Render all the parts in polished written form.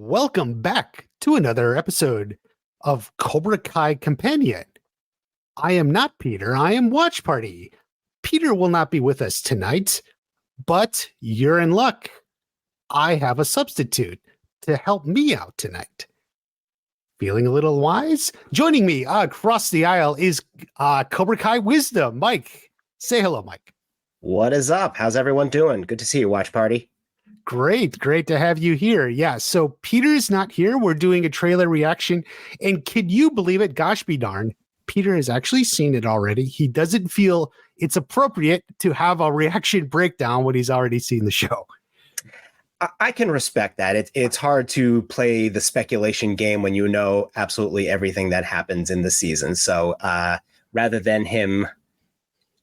Welcome back to another episode of Cobra Kai Companion. I am not Peter, I am WatchParty. Peter will not be with us tonight, but you're in luck. I have a substitute to help me out tonight. Feeling a little wise? Joining me across the aisle is Cobra Kai Wisdom. Mike, say hello, Mike. What is up? How's everyone doing? Good to see you, WatchParty. Great to have you here. Yeah, so Peter's not here. We're doing a trailer reaction, and can you believe it? Gosh be darned, Peter has actually seen it already. He doesn't feel it's appropriate to have a reaction breakdown when he's already seen the show. I can respect that. It's hard to play the speculation game when you know absolutely everything that happens in the season. So rather than him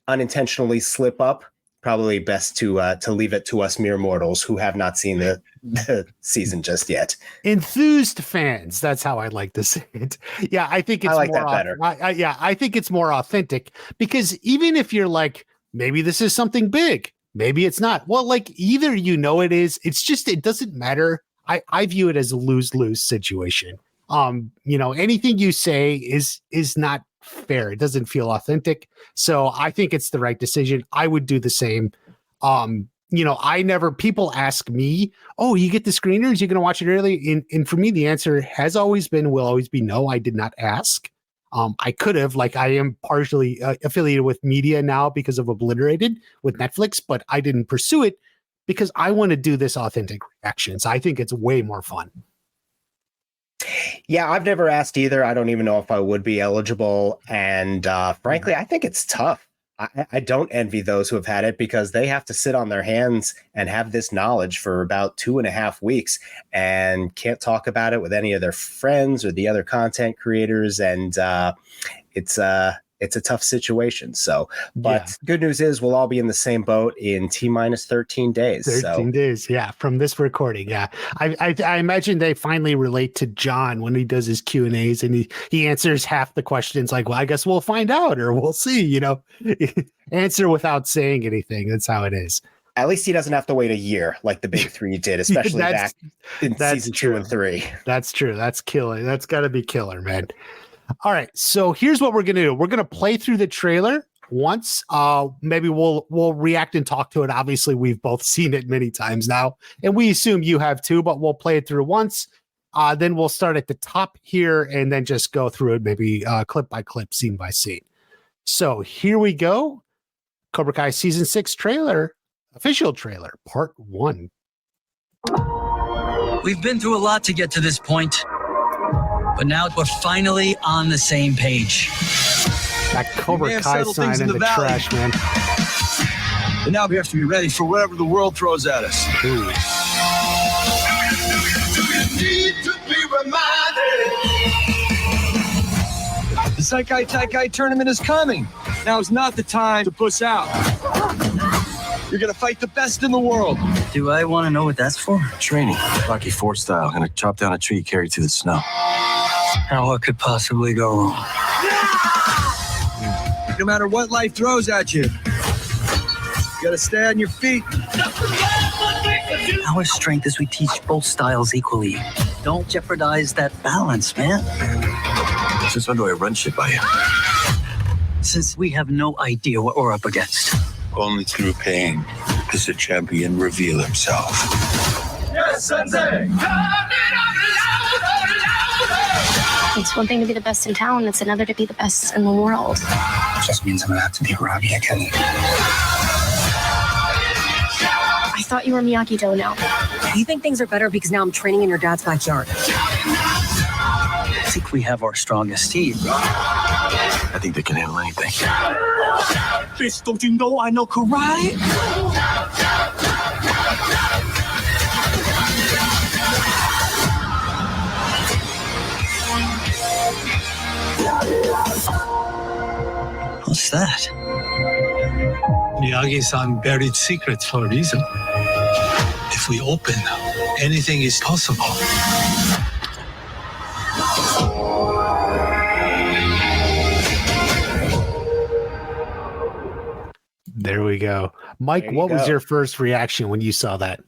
unintentionally slip up, probably best to leave it to us mere mortals who have not seen the season just yet. Enthused fans, that's how I like to say it. Yeah, I think it's like more that better. I think it's more authentic, because even if you're like, maybe this is something big, maybe it's not. Well, like, either it is, it's just, it doesn't matter. I view it as a lose-lose situation. Anything you say is not fair. It doesn't feel authentic. So I think it's the right decision. I would do the same. People ask me, oh, you get the screeners, you're going to watch it early. And for me, the answer has always been, will always be no. I did not ask. I could have, like, I am partially affiliated with media now because of Obliterated with Netflix, but I didn't pursue it because I want to do this authentic reactions. I think it's way more fun. Yeah, I've never asked either. I don't even know if I would be eligible. And frankly, I think it's tough. I don't envy those who have had it, because they have to sit on their hands and have this knowledge for about 2.5 weeks and can't talk about it with any of their friends or the other content creators. And it's a tough situation. So, but Good news is we'll all be in the same boat in T-minus 13 days. 13 days. Yeah. From this recording. Yeah. I imagine they finally relate to John when he does his Q&As and he answers half the questions like, well, I guess we'll find out, or we'll see, answer without saying anything. That's how it is. At least he doesn't have to wait a year like the big three did, especially back in season 2 and 3. That's true. That's killer. That's gotta be killer, man. All right, so here's what we're gonna do. We're gonna play through the trailer once. Maybe we'll react and talk to it. Obviously, we've both seen it many times now, and we assume you have too. But we'll play it through once. Then we'll start at the top here, and then just go through it, maybe clip by clip, scene by scene. So here we go. Cobra Kai season 6 trailer, official trailer, part 1. We've been through a lot to get to this point. But now we're finally on the same page. That Cobra Kai sign in the trash, man. And now we have to be ready for whatever the world throws at us. Ooh. The Saikai Taikai tournament is coming. Now is not the time to puss out. You're gonna fight the best in the world. Do I want to know what that's for? Training, Rocky IV style. Gonna chop down a tree carried through the snow. Now what could possibly go wrong? No matter what life throws at you, you gotta stay on your feet. Our strength is we teach both styles equally. Don't jeopardize that balance, man. Since when do I run shit by you? Since we have no idea what we're up against. Only through pain does a champion reveal himself. Yes, Sensei! It's one thing to be the best in town, it's another to be the best in the world. It just means I'm gonna have to be Robbie again. I thought you were Miyagi-Do now. You think things are better because now I'm training in your dad's backyard? I think we have our strongest team. I think they can handle anything. Bitch, don't you know I know karate? What's that? Miyagi-san buried secrets for a reason. If we open, anything is possible. There we go. Mike, what was your first reaction when you saw that?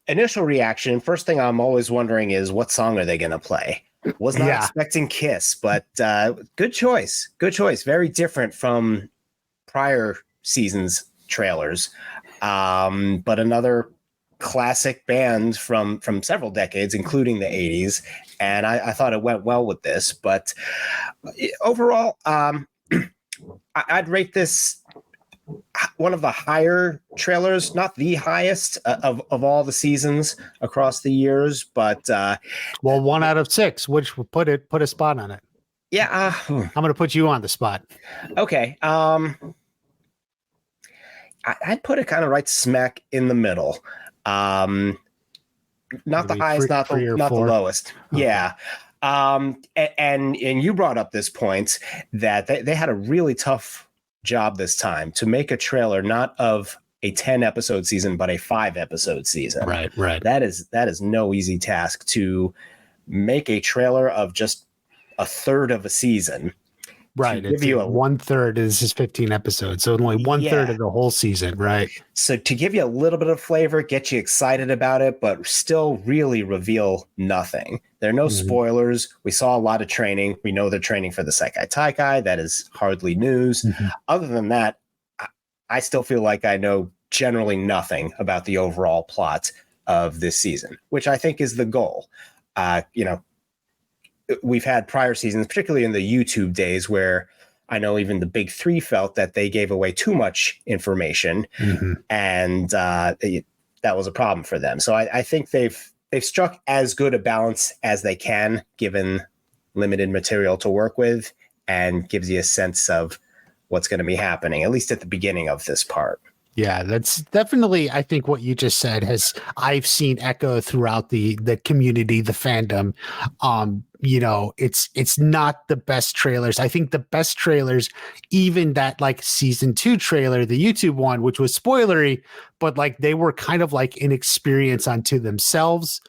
initial reaction, first thing I'm always wondering is what song are they going to play? Was not expecting Kiss, but good choice. Good choice. Very different from prior seasons trailers. But another classic band from several decades, including the 80s. And I thought it went well with this. But overall, I'd rate this one of the higher trailers, not the highest of all the seasons across the years, but 1 out of 6, which will put a spot on it. Yeah, I'm going to put you on the spot. Okay. I'd put it kind of right smack in the middle. Not the highest, not the lowest. Okay. Yeah. And you brought up this point that they had a really tough job this time to make a trailer not of a 10 episode season but a 5 episode season. Right. That is no easy task to make a trailer of just a third of a season. Right. It's 1/3 is his 15 episodes, so only 1/3 of the whole season, right? So to give you a little bit of flavor, get you excited about it, but still really reveal nothing. There are no spoilers. We saw a lot of training. We know they're training for the Seikai Taikai. That is hardly news. Other than that, I still feel like I know generally nothing about the overall plot of this season, which I think is the goal. We've had prior seasons, particularly in the YouTube days, where I know even the big three felt that they gave away too much information, and that was a problem for them. So I think they've struck as good a balance as they can, given limited material to work with, and gives you a sense of what's going to be happening, at least at the beginning of this part. Yeah, that's definitely, I think what you just said I've seen echo throughout the community, the fandom. It's not the best trailers. I think the best trailers, even that like season 2 trailer, the YouTube one, which was spoilery, but like they were kind of like an experience unto themselves.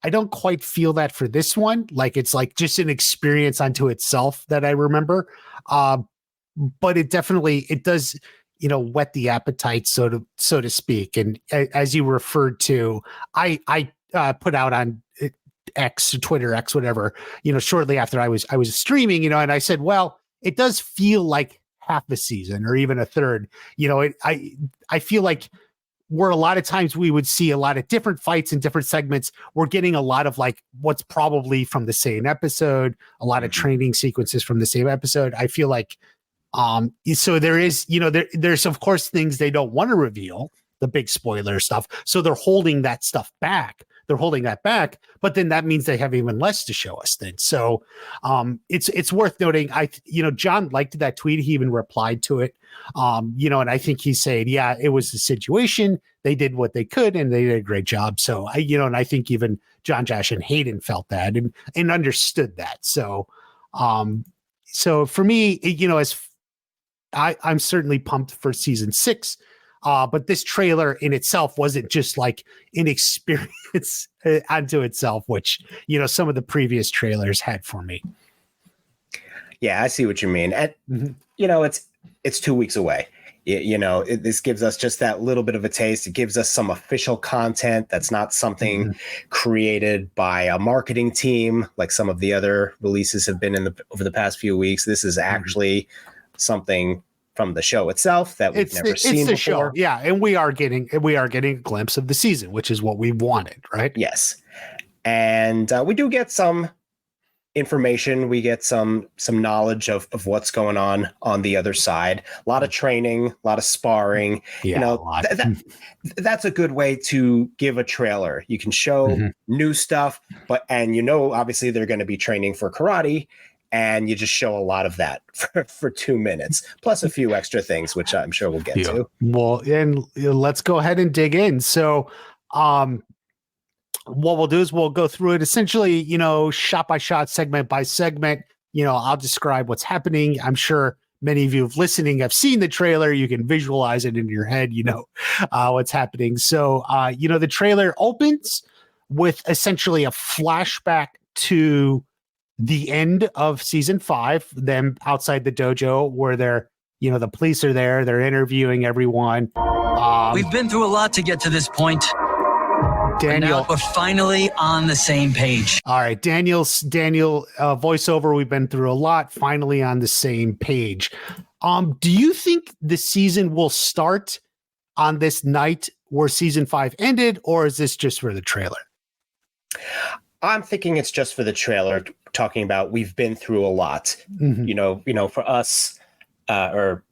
I don't quite feel that for this one. Like it's like just an experience unto itself that I remember. But it does, whet the appetite, so to speak. And as you referred to, I put out on X, Twitter X, whatever, shortly after I was streaming, and I said, well, it does feel like half a season or even a third. I feel like where a lot of times we would see a lot of different fights in different segments, we're getting a lot of like what's probably from the same episode, a lot of training sequences from the same episode. I feel like so there is, there's of course things they don't want to reveal, the big spoiler stuff. So they're holding that stuff back. But then that means they have even less to show us then. So it's worth noting. John liked that tweet. He even replied to it. And I think he's saying, yeah, it was the situation. They did what they could and they did a great job. So and I think even John, Josh, and Hayden felt that and understood that. So for me, as I'm certainly pumped for season 6, but this trailer in itself wasn't just like an experience unto itself, which some of the previous trailers had for me. Yeah, I see what you mean. And it's 2 weeks away. This gives us just that little bit of a taste. It gives us some official content that's not something created by a marketing team like some of the other releases have been over the past few weeks. This is actually something from the show itself that we've never seen before. Show. Yeah, and we are getting a glimpse of the season, which is what we wanted, right? Yes. And we do get some information. We get some knowledge of what's going on the other side. A lot of training, a lot of sparring. Yeah, that's a good way to give a trailer. You can show new stuff, and obviously they're going to be training for karate. And you just show a lot of that for 2 minutes, plus a few extra things, which I'm sure we'll get to. Well, and let's go ahead and dig in. So what we'll do is we'll go through it essentially, shot by shot, segment by segment. I'll describe what's happening. I'm sure many of you listening have seen the trailer. You can visualize it in your head, what's happening. So, the trailer opens with essentially a flashback to the end of season 5, them outside the dojo where they're, the police are there, they're interviewing everyone. We've been through a lot to get to this point, Daniel. Now we're finally on the same page. All right, Daniel voiceover. We've been through a lot. Finally on the same page. Do you think the season will start on this night where season 5 ended, or is this just for the trailer? I'm thinking it's just for the trailer, talking about we've been through a lot. Mm-hmm. For us, or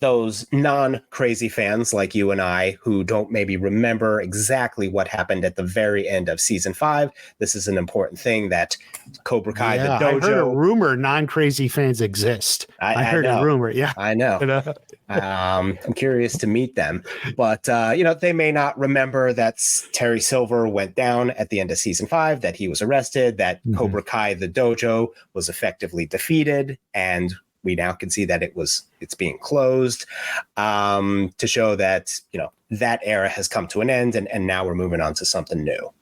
those non-crazy fans like you and I who don't maybe remember exactly what happened at the very end of season 5, this is an important thing that Cobra Kai, the dojo. I heard a rumor non-crazy fans exist. I heard a rumor. Yeah, I know. I'm curious to meet them, but they may not remember that Terry Silver went down at the end of season 5, that he was arrested, that Cobra Kai, the dojo, was effectively defeated, and we now can see that it's being closed, to show that, that era has come to an end, and now we're moving on to something new.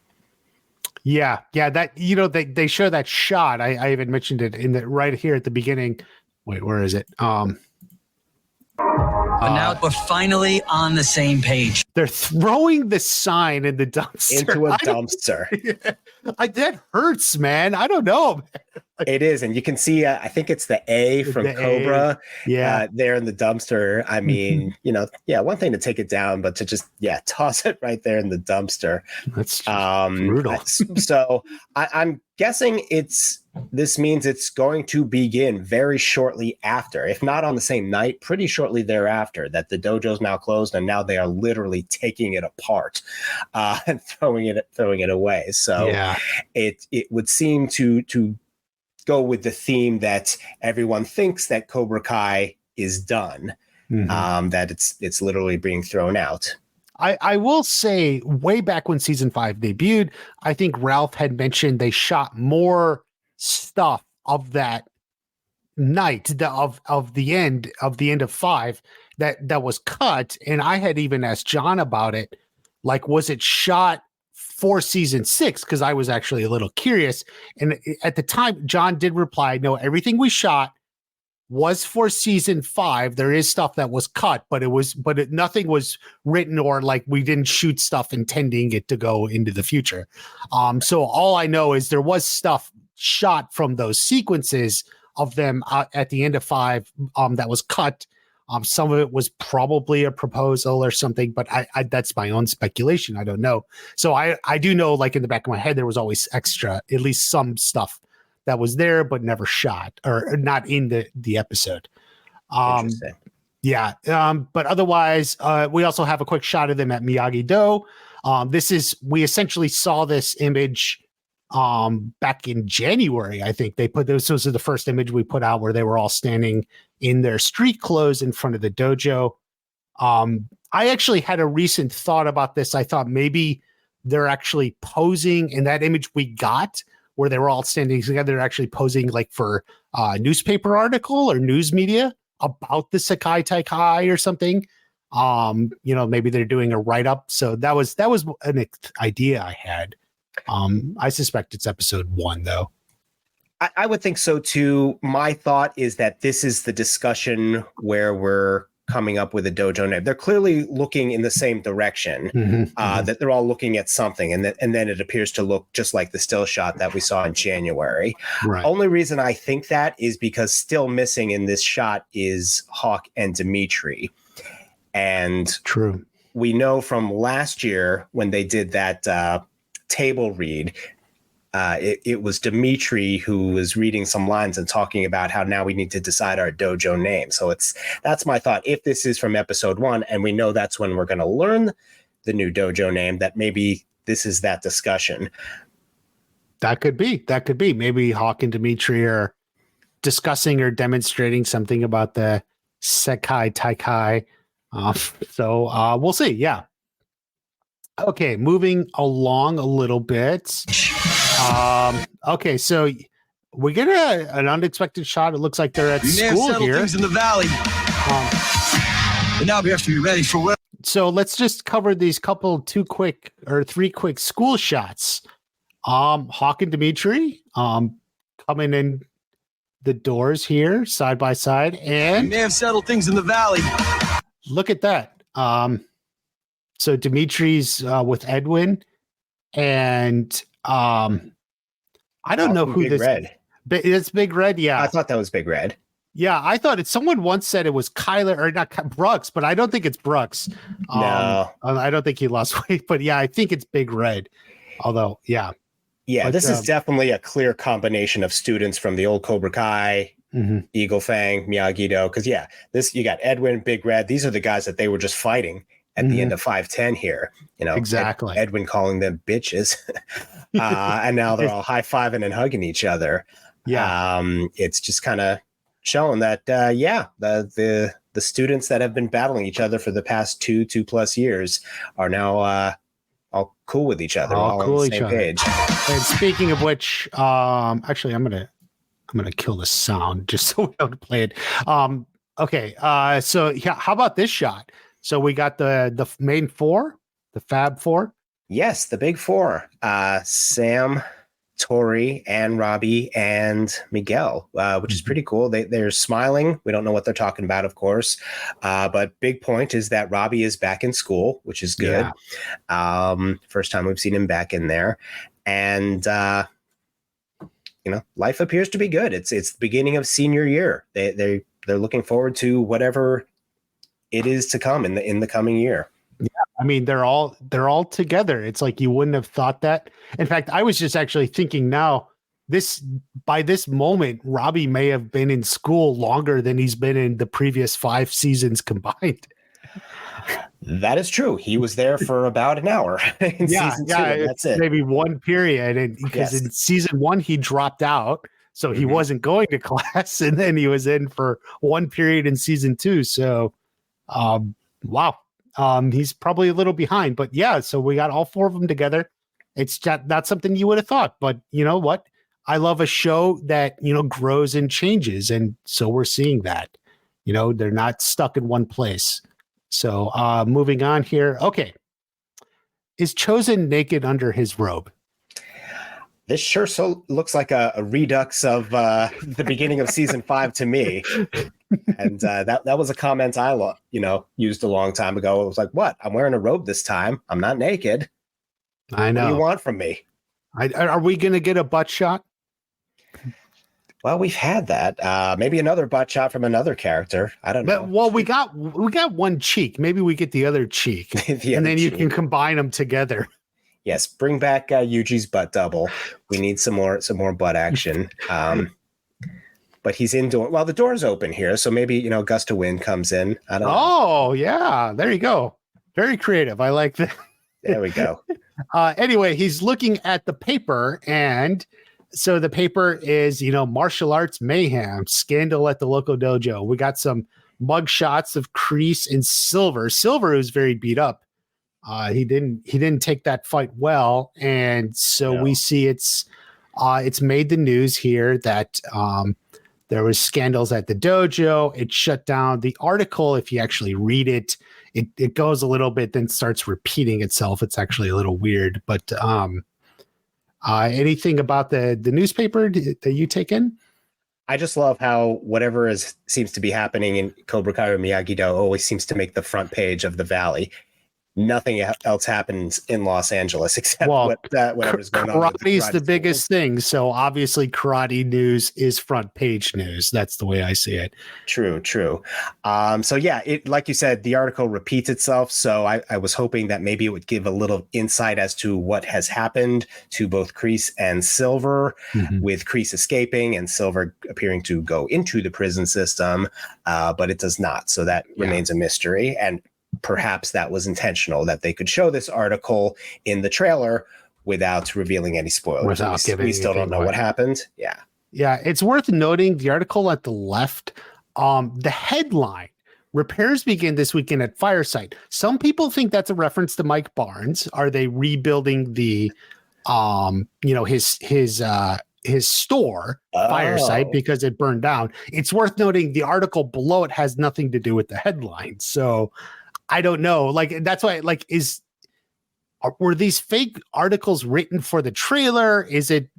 Yeah. That, they show that shot. I even mentioned it right here at the beginning. Wait, where is it? But now we're finally on the same page. They're throwing the sign in the dumpster. Into a dumpster. That hurts, man. I don't know. It is. And you can see, I think it's the A from the Cobra. There in the dumpster. I mean, one thing to take it down, but to just, toss it right there in the dumpster. That's brutal. So I'm guessing this means it's going to begin very shortly after, if not on the same night, pretty shortly thereafter, that the dojo's now closed, and now they are literally taking it apart and throwing it away. So it would seem to go with the theme that everyone thinks that Cobra Kai is done, that it's literally being thrown out. I will say, way back when season 5 debuted, I think Ralph had mentioned they shot more stuff of that night, of the end of 5 that was cut, and I had even asked John about it, like, was it shot for season 6? Because I was actually a little curious, and at the time John did reply, no, everything we shot was for season 5. There is stuff that was cut, but nothing was written, or like we didn't shoot stuff intending it to go into the future. So all I know is there was stuff shot from those sequences of them at the end of 5 that was cut. Some of it was probably a proposal or something, but I that's my own speculation. I don't know. So I do know, like, in the back of my head, there was always extra, at least some stuff that was there but never shot, or not in the episode. Interesting. But otherwise, we also have a quick shot of them at Miyagi-Do. We essentially saw this image back in January. I think they put those are the first image we put out, where they were all standing in their street clothes in front of the dojo. I actually had a recent thought about this. I thought maybe they're actually posing in that image we got, where they were all standing together, they're actually posing like for a newspaper article or news media about the Sekai Taikai or something. Maybe they're doing a write-up. So that was an idea I had. I suspect it's episode 1, though. I would think so too. My thought is that this is the discussion where we're coming up with a dojo name. They're clearly looking in the same direction, that they're all looking at something, and then it appears to look just like the still shot that we saw in January. Right. Only reason I think that is because still missing in this shot is Hawk and Dimitri. And true, we know from last year when they did that table read, it was Dimitri who was reading some lines and talking about how now we need to decide our dojo name. So that's my thought. If this is from episode 1, and we know that's when we're going to learn the new dojo name, that maybe this is that discussion. That could be. Maybe Hawk and Dimitri are discussing or demonstrating something about the Sekai Taikai. So we'll see. Yeah. Okay, moving along a little bit. Okay, so we get an unexpected shot. It looks like they're at school here. Things in the valley. And now we have to be ready for what? So let's just cover these three quick school shots. Hawk and Dimitri coming in the doors here side by side, and we may have settled things in the valley. Look at that. So Dimitri's with Edwin, and I don't know who Big this. Red. It's Big Red, yeah. I thought that was Big Red. Yeah, I thought someone once said it was Kyler or not Brooks, but I don't think it's Brooks. No. I don't think he lost weight, but yeah, I think it's Big Red. Although, yeah. Yeah, But, this is definitely a clear combination of students from the old Cobra Kai, Eagle Fang, Miyagi-Do. Because, you got Edwin, Big Red. These are the guys that they were just fighting at the end of 5'10" here. Exactly. Edwin calling them bitches. And now they're all high-fiving and hugging each other. Yeah. It's just kind of showing that, the students that have been battling each other for the past 2+ years are now all cool with each other, all cool on the each same other. page. And speaking of which, actually, I'm gonna kill the sound just so we don't play it. Okay. So yeah, how about this shot? So we got the main four, the Fab Four. Yes, the big four: Sam, Tori, and Robbie, and Miguel, which is pretty cool. They're smiling. We don't know what they're talking about, of course. But big point is that Robbie is back in school, which is good. Yeah. First time we've seen him back in there. And, life appears to be good. It's the beginning of senior year. They're looking forward to whatever it is to come in the coming year. Yeah, I mean they're all together. It's like you wouldn't have thought that. In fact, I was just actually thinking now, by this moment, Robbie may have been in school longer than he's been in the previous 5 seasons combined. That is true. He was there for about an hour in season 2. That's it. Maybe one period, and because in season 1 he dropped out, so he wasn't going to class, and then he was in for one period in season 2. So, wow. He's probably a little behind, but yeah, so we got all 4 of them together. It's not something you would have thought, but you know what? I love a show that, grows and changes. And so we're seeing that, they're not stuck in one place. So moving on here. Okay. Is Chosen naked under his robe? This sure looks like a redux of the beginning of season 5 to me. And that was a comment I used a long time ago. It was like, what? I'm wearing a robe this time. I'm not naked. I know. What do you want from me? Are we going to get a butt shot? Well, we've had that. Maybe another butt shot from another character. I don't know. Well, we got one cheek. Maybe we get the other cheek, and then you can combine them together. Yes, bring back Yuji's butt double. We need some more butt action. But he's indoor. Well, the door's open here, so maybe a gust of wind comes in. I don't know. Oh, yeah, there you go. Very creative. I like that. There we go. Anyway, he's looking at the paper, and so the paper is martial arts mayhem, scandal at the local dojo. We got some mug shots of Kreese and Silver. Silver was very beat up. He didn't take that fight well, and so we see it's made the news here that there was scandals at the dojo. It shut down the article. If you actually read it, it goes a little bit, then starts repeating itself. It's actually a little weird. But anything about the newspaper that you take in? I just love how whatever seems to be happening in Cobra Kai or Miyagi-Do always seems to make the front page of the Valley. Nothing else happens in Los Angeles except whatever's going on. Karate's the biggest thing, so obviously karate news is front page news. That's the way I see it. True. So yeah, it like you said, the article repeats itself. So I was hoping that maybe it would give a little insight as to what has happened to both Kreese and Silver, with Kreese escaping and Silver appearing to go into the prison system, but it does not. So that remains a mystery. And perhaps that was intentional, that they could show this article in the trailer without revealing any spoilers. We still don't know what happened. Yeah, it's worth noting the article at the left, the headline, repairs begin this weekend at Fireside. Some people think that's a reference to Mike Barnes. Are they rebuilding the his store, Fireside, because it burned down? It's worth noting the article below it has nothing to do with the headline. So I don't know. That's why, were these fake articles written for the trailer?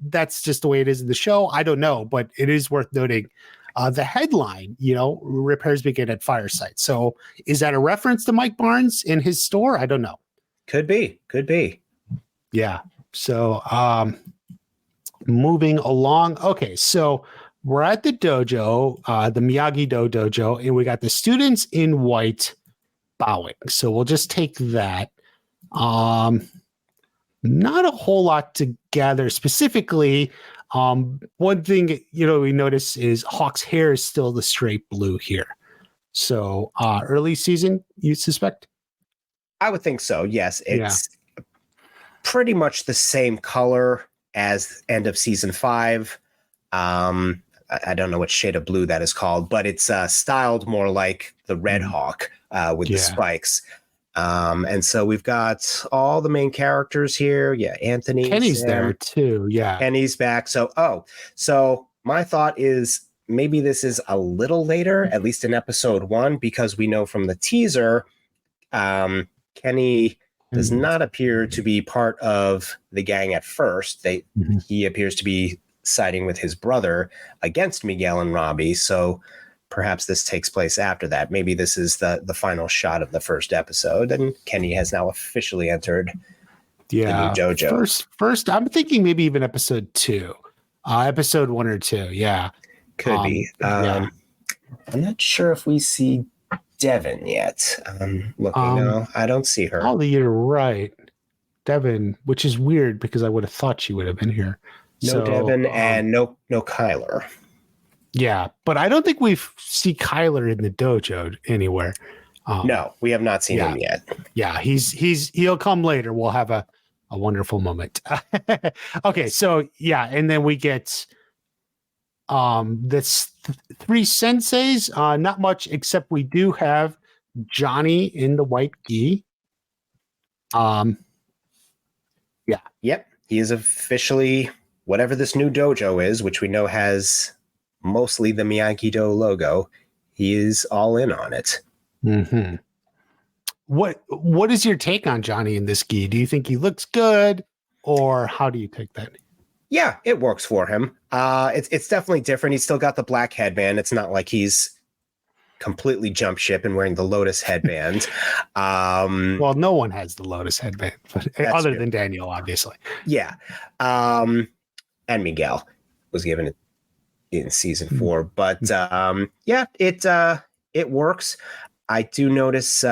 That's just the way it is in the show? I don't know, but it is worth noting. The headline, repairs begin at Fireside. So is that a reference to Mike Barnes in his store? I don't know. Could be. Yeah. So moving along. Okay, so we're at the dojo, the Miyagi-Do dojo, and we got the students in white bowing. So we'll just take that. Not a whole lot to gather specifically. One thing, we notice is Hawk's hair is still the straight blue here. So early season, you suspect? I would think so. Yes. It's pretty much the same color as end of season 5. I don't know what shade of blue that is called, but it's styled more like the Red Hawk with the spikes. And so we've got all the main characters here. Yeah, Anthony. Kenny's Sam, there too. Yeah. Kenny's back. So my thought is maybe this is a little later, at least in episode 1, because we know from the teaser, Kenny does not appear to be part of the gang at first. He appears to be siding with his brother against Miguel and Robbie. So perhaps this takes place after that. Maybe this is the final shot of the first episode, and Kenny has now officially entered the new dojo. First, I'm thinking maybe even episode 2, episode 1 or 2. Yeah, could be. I'm not sure if we see Devin yet. Looking now, I don't see her. Oh, you're right, Devin, which is weird because I would have thought she would have been here. No Devin and no Kyler. Yeah, but I don't think we see Kyler in the dojo anywhere. No, we have not seen him yet. Yeah, he'll come later. We'll have a wonderful moment. Okay, so and then we get this 3 senseis. Not much, except we do have Johnny in the white gi. Yep, he is officially whatever this new dojo is, which we know has mostly the Miyagi-Do logo. He is all in on it. Mm-hmm. What is your take on Johnny in this gi? Do you think he looks good, or how do you take that? Yeah, it works for him. It's definitely different. He's still got the black headband. It's not like he's completely jump ship and wearing the Lotus headband. Well, no one has the Lotus headband, other than Daniel, obviously. Yeah. And Miguel was given it in season 4, but it works. I do notice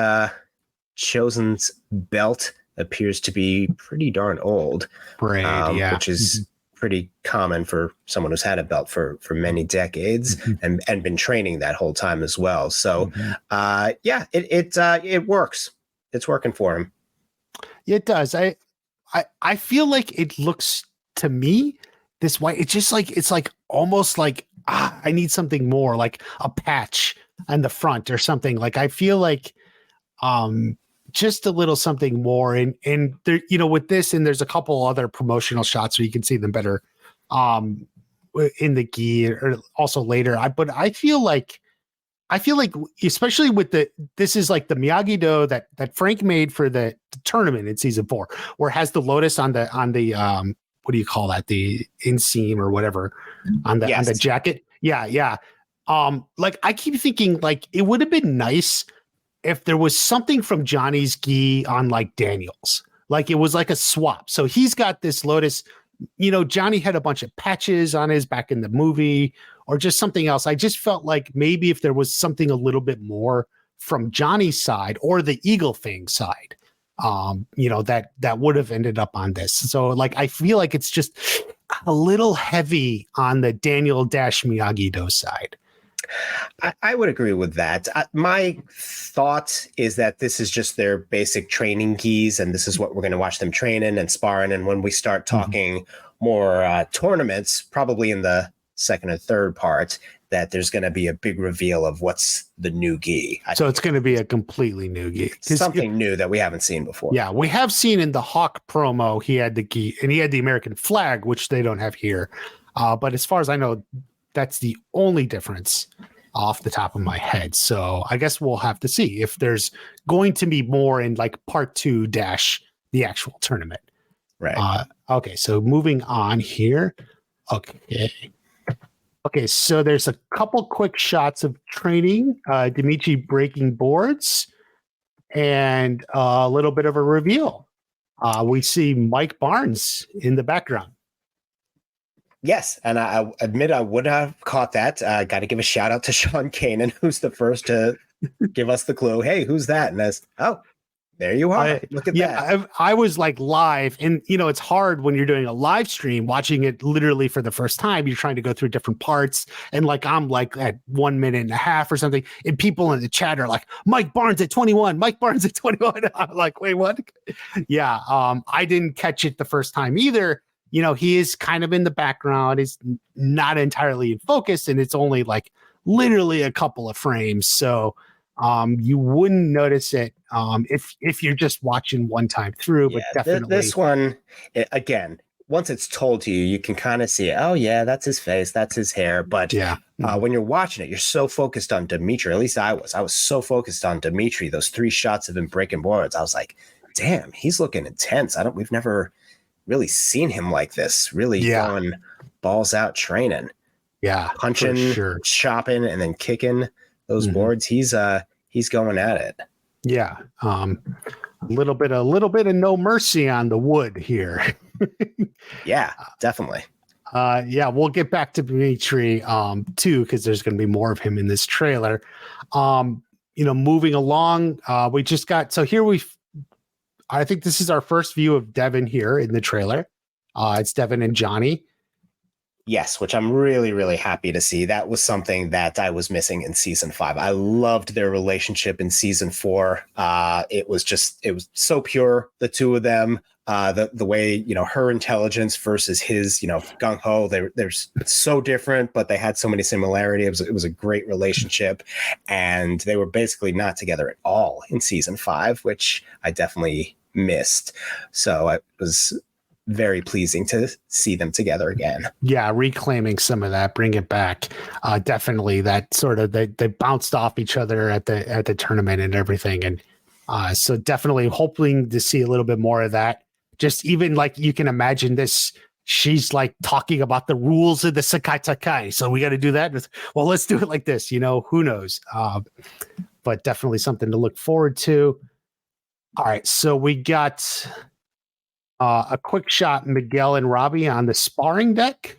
Chosen's belt appears to be pretty darn old, which is pretty common for someone who's had a belt for many decades and been training that whole time as well. So it works. It's working for him. It does. I feel like it looks to me this white. It's just like it's like almost like I need something more, like a patch on the front or something. Like I feel like just a little something more. And there, with this, and there's a couple other promotional shots so you can see them better in the gi or also later. But I feel like especially with this is like the Miyagi-Do that Frank made for the tournament in season 4, where it has the Lotus on the what do you call that? The inseam or whatever on the jacket. Yeah. Like I keep thinking like it would have been nice if there was something from Johnny's gi on like Daniel's, like it was like a swap. So he's got this Lotus, Johnny had a bunch of patches on his back in the movie or just something else. I just felt like maybe if there was something a little bit more from Johnny's side or the Eagle Fang side, that would have ended up on this. So like, I feel like it's just a little heavy on the Daniel Miyagi-Do side. I would agree with that. My thought is that this is just their basic training gis, and this is what we're going to watch them training and sparring. And when we start talking more tournaments, probably in the second or third part, that there's going to be a big reveal of what's the new gi. So it's going to be a completely new gi. Something new that we haven't seen before. Yeah, we have seen in the Hawk promo, he had the gi, and he had the American flag, which they don't have here. But as far as I know, that's the only difference off the top of my head. So I guess we'll have to see if there's going to be more in like part 2 - the actual tournament. Right. Okay. So moving on here. Okay. So there's a couple quick shots of training, Dimitri breaking boards and a little bit of a reveal. we see Mike Barnes in the background. Yes, and I admit I would have caught that. Got to give a shout out to Sean Kanan, who's the first to give us the clue. Hey, who's that? And there you are. Look at that. I was like live, and it's hard when you're doing a live stream, watching it literally for the first time. You're trying to go through different parts, and like I'm like at 1 minute and a half or something, and people in the chat are like, Mike Barnes at 21, Mike Barnes at 21. I'm like, wait, what? Yeah, I didn't catch it the first time either. He is kind of in the background. He's not entirely in focus, and it's only like literally a couple of frames. So you wouldn't notice it if you're just watching one time through. But definitely this one, again, once it's told to you, you can kind of see, oh yeah, that's his face, that's his hair. But when you're watching it, you're so focused on Dimitri. At least I was so focused on Dimitri. Those 3 shots of him breaking boards, I was like, damn, he's looking intense. We've never really seen him like this, really going balls out training. Yeah. Punching, chopping, and then kicking those boards. He's going at it. Yeah. A little bit of no mercy on the wood here. Yeah, definitely. We'll get back to Dimitri too, because there's going to be more of him in this trailer. Moving along, we just got I think this is our first view of Devin here in the trailer. It's Devin and Johnny. Yes, which I'm really, really happy to see. That was something that I was missing in season 5. I loved their relationship in season 4. It was so pure, the two of them. The way, her intelligence versus his, gung ho, they're so different, but they had so many similarities. It was a great relationship, and they were basically not together at all in season 5, which I definitely missed. So it was very pleasing to see them together again. Yeah, reclaiming some of that, bring it back. Definitely that sort of they bounced off each other at the tournament and everything, and so definitely hoping to see a little bit more of that. Just even like you can imagine this, she's like talking about the rules of the Sekai Takai. So we got to do that. Well, let's do it like this. Who knows? But definitely something to look forward to. All right, so we got a quick shot, Miguel and Robbie on the sparring deck,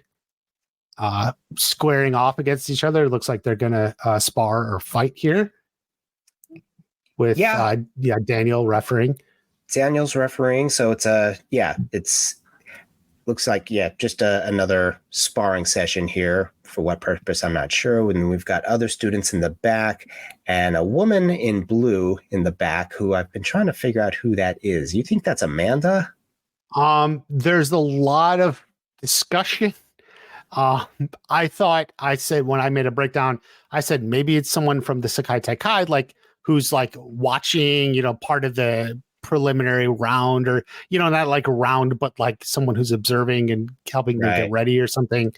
squaring off against each other. It looks like they're gonna spar or fight here with Daniel refereeing. Daniel's refereeing, so it's looks like just another sparring session here. For what purpose, I'm not sure. And we've got other students in the back and a woman in blue in the back who I've been trying to figure out who that is. You think that's Amanda? There's a lot of discussion. I said when I made a breakdown, I said maybe it's someone from the Sekai Taikai, like who's like watching, part of the preliminary round, or not like a round, but like someone who's observing and helping them get ready or something.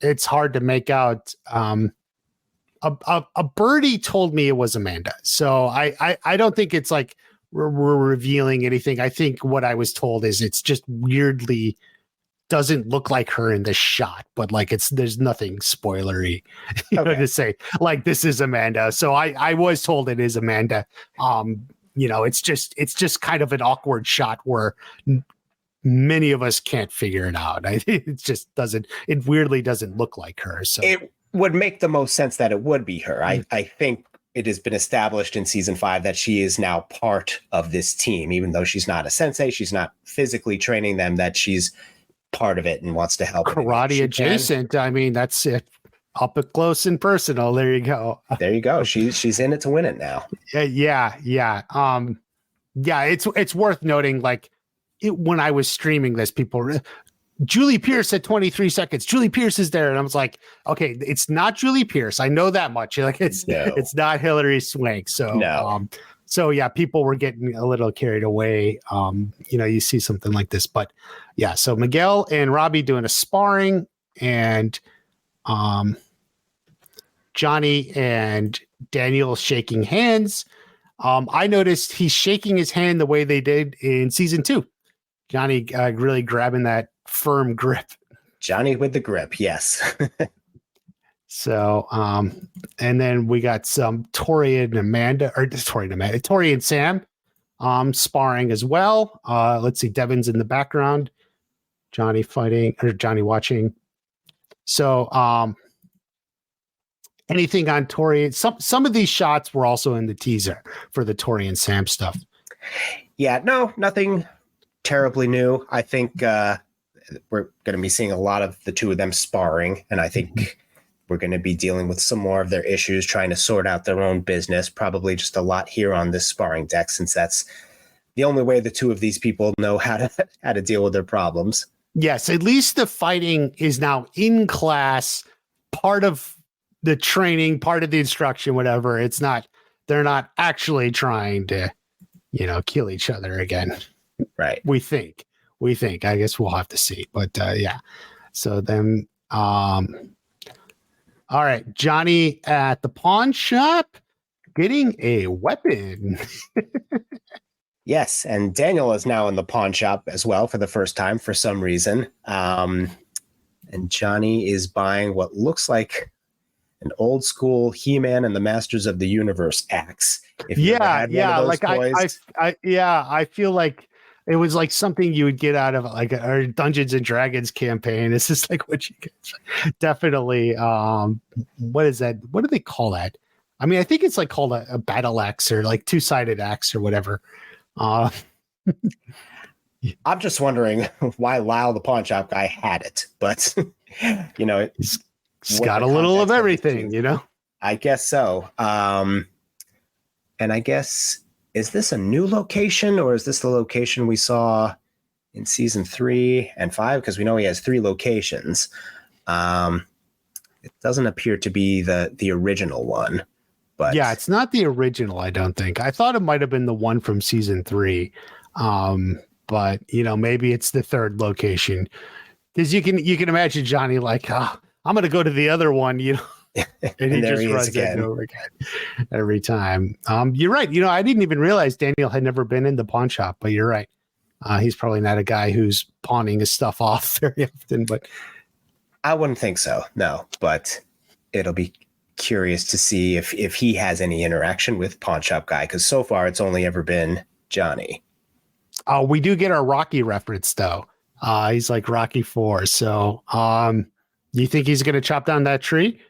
It's hard to make out. A birdie told me it was Amanda, so I don't think it's like we're revealing anything. I think what I was told is it's just weirdly doesn't look like her in the shot, but like there's nothing spoilery to say like this is Amanda. So I was told it is Amanda. It's just kind of an awkward shot where many of us can't figure it out. It weirdly doesn't look like her. So it would make the most sense that it would be her. I think it has been established in season 5 that she is now part of this team, even though she's not a sensei, she's not physically training them, that she's part of it and wants to help. Karate adjacent. I mean, that's it. Up close and personal. There you go. There you go. She's in it to win it now. Yeah. It's worth noting, like when I was streaming this, people Julie Pierce at 23 seconds. Julie Pierce is there. And I was like, okay, it's not Julie Pierce. I know that much. Like it's not Hilary Swank. So, people were getting a little carried away. You see something like this, but yeah. So Miguel and Robbie doing a sparring, and Johnny and Daniel shaking hands. I noticed he's shaking his hand the way they did in season 2. Johnny really grabbing that firm grip. Johnny with the grip, yes. So, and then we got some Tori and Sam sparring as well. Let's see, Devin's in the background, Johnny watching. So anything on Tori? Some of these shots were also in the teaser for the Tori and Sam stuff. Yeah, no, nothing terribly new. I think we're going to be seeing a lot of the two of them sparring, and I think we're going to be dealing with some more of their issues, trying to sort out their own business. Probably just a lot here on this sparring deck, since that's the only way the two of these people know how to deal with their problems. Yes, at least the fighting is now in class, part of the training, part of the instruction, whatever. It's not, they're not actually trying to, kill each other again. Right. We think, I guess we'll have to see, but yeah. So then, all right, Johnny at the pawn shop getting a weapon. Yes, and Daniel is now in the pawn shop as well for the first time for some reason. And Johnny is buying what looks like an old school He-Man and the Masters of the Universe axe. If you ever had one of those toys. I feel like it was like something you would get out of like a Dungeons and Dragons campaign. This is like what you get. Definitely. What is that? What do they call that? I mean, I think it's like called a battle axe or like two-sided axe or whatever. I'm just wondering why Lyle the pawn shop guy had it, but he's got a little of everything, I guess so. And I guess, is this a new location, or is this the location we saw in season 3 and 5? Because we know he has 3 locations. It doesn't appear to be the original one. But yeah, it's not the original, I don't think. I thought it might have been the one from season 3. But maybe it's the 3rd location. Because you can imagine Johnny like, I'm gonna go to the other one, and he just runs it over again every time. You're right. I didn't even realize Daniel had never been in the pawn shop, but you're right. He's probably not a guy who's pawning his stuff off very often, but I wouldn't think so. No, but it'll be curious to see if he has any interaction with pawn shop guy, because so far it's only ever been Johnny. We do get our Rocky reference though. He's like Rocky 4. So you think he's going to chop down that tree?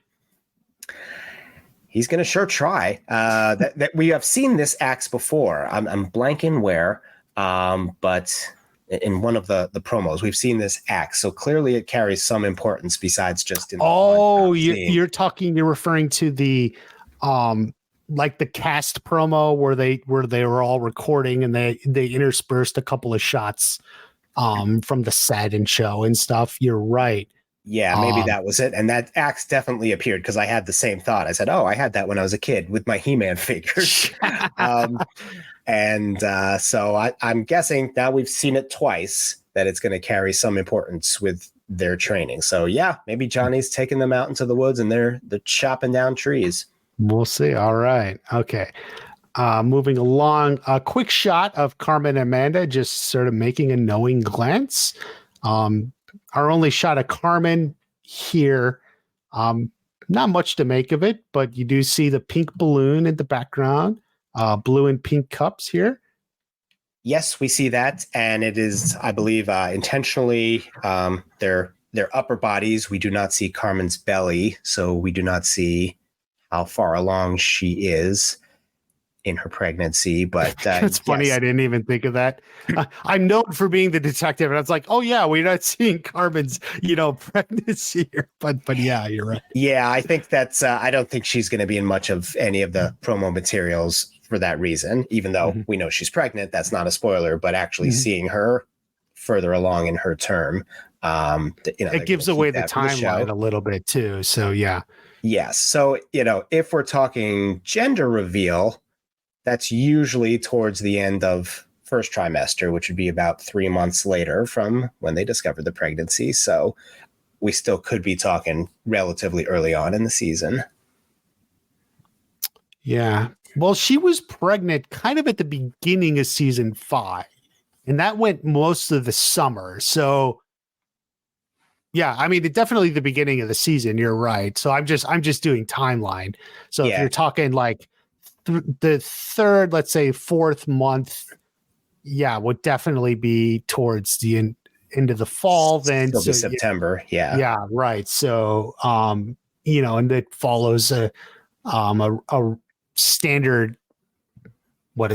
He's going to sure try. That we have seen this axe before. I'm blanking where, but in one of the promos, we've seen this axe. So clearly it carries some importance besides just in the you're referring to the like the cast promo where they were all recording and they interspersed a couple of shots from the set and show and stuff. You're right. Yeah, maybe that was it. And that axe definitely appeared because I had the same thought. I said, I had that when I was a kid with my He-Man figures. So I'm guessing now we've seen it twice that it's going to carry some importance with their training. So yeah, maybe Johnny's taking them out into the woods and they're chopping down trees. We'll see. All right. Okay. Moving along, a quick shot of Carmen and Amanda just sort of making a knowing glance. Our only shot of Carmen here. Not much to make of it, but you do see the pink balloon in the background, blue and pink cups here. Yes, we see that. And it is, I believe, intentionally their upper bodies. We do not see Carmen's belly, so we do not see how far along she is in her pregnancy, but it's funny. Yes. I didn't even think of that. I'm known for being the detective, and I was like, oh yeah, we're not seeing Carmen's, pregnancy here, but yeah, you're right. Yeah, I think that's. I don't think she's going to be in much of any of the promo materials for that reason. Even though we know she's pregnant, that's not a spoiler. But actually seeing her further along in her term, it gives away the timeline a little bit too. So yeah. Yes. So if we're talking gender reveal, that's usually towards the end of first trimester, which would be about 3 months later from when they discovered the pregnancy. So we still could be talking relatively early on in the season. Yeah. Well, she was pregnant kind of at the beginning of season 5, and that went most of the summer. So yeah, I mean, definitely the beginning of the season. You're right. So I'm just doing timeline. So if you're talking like the 3rd, let's say 4th month would definitely be towards the end of the fall. Then It'll be September. Yeah. Yeah. Right. So, and it follows a standard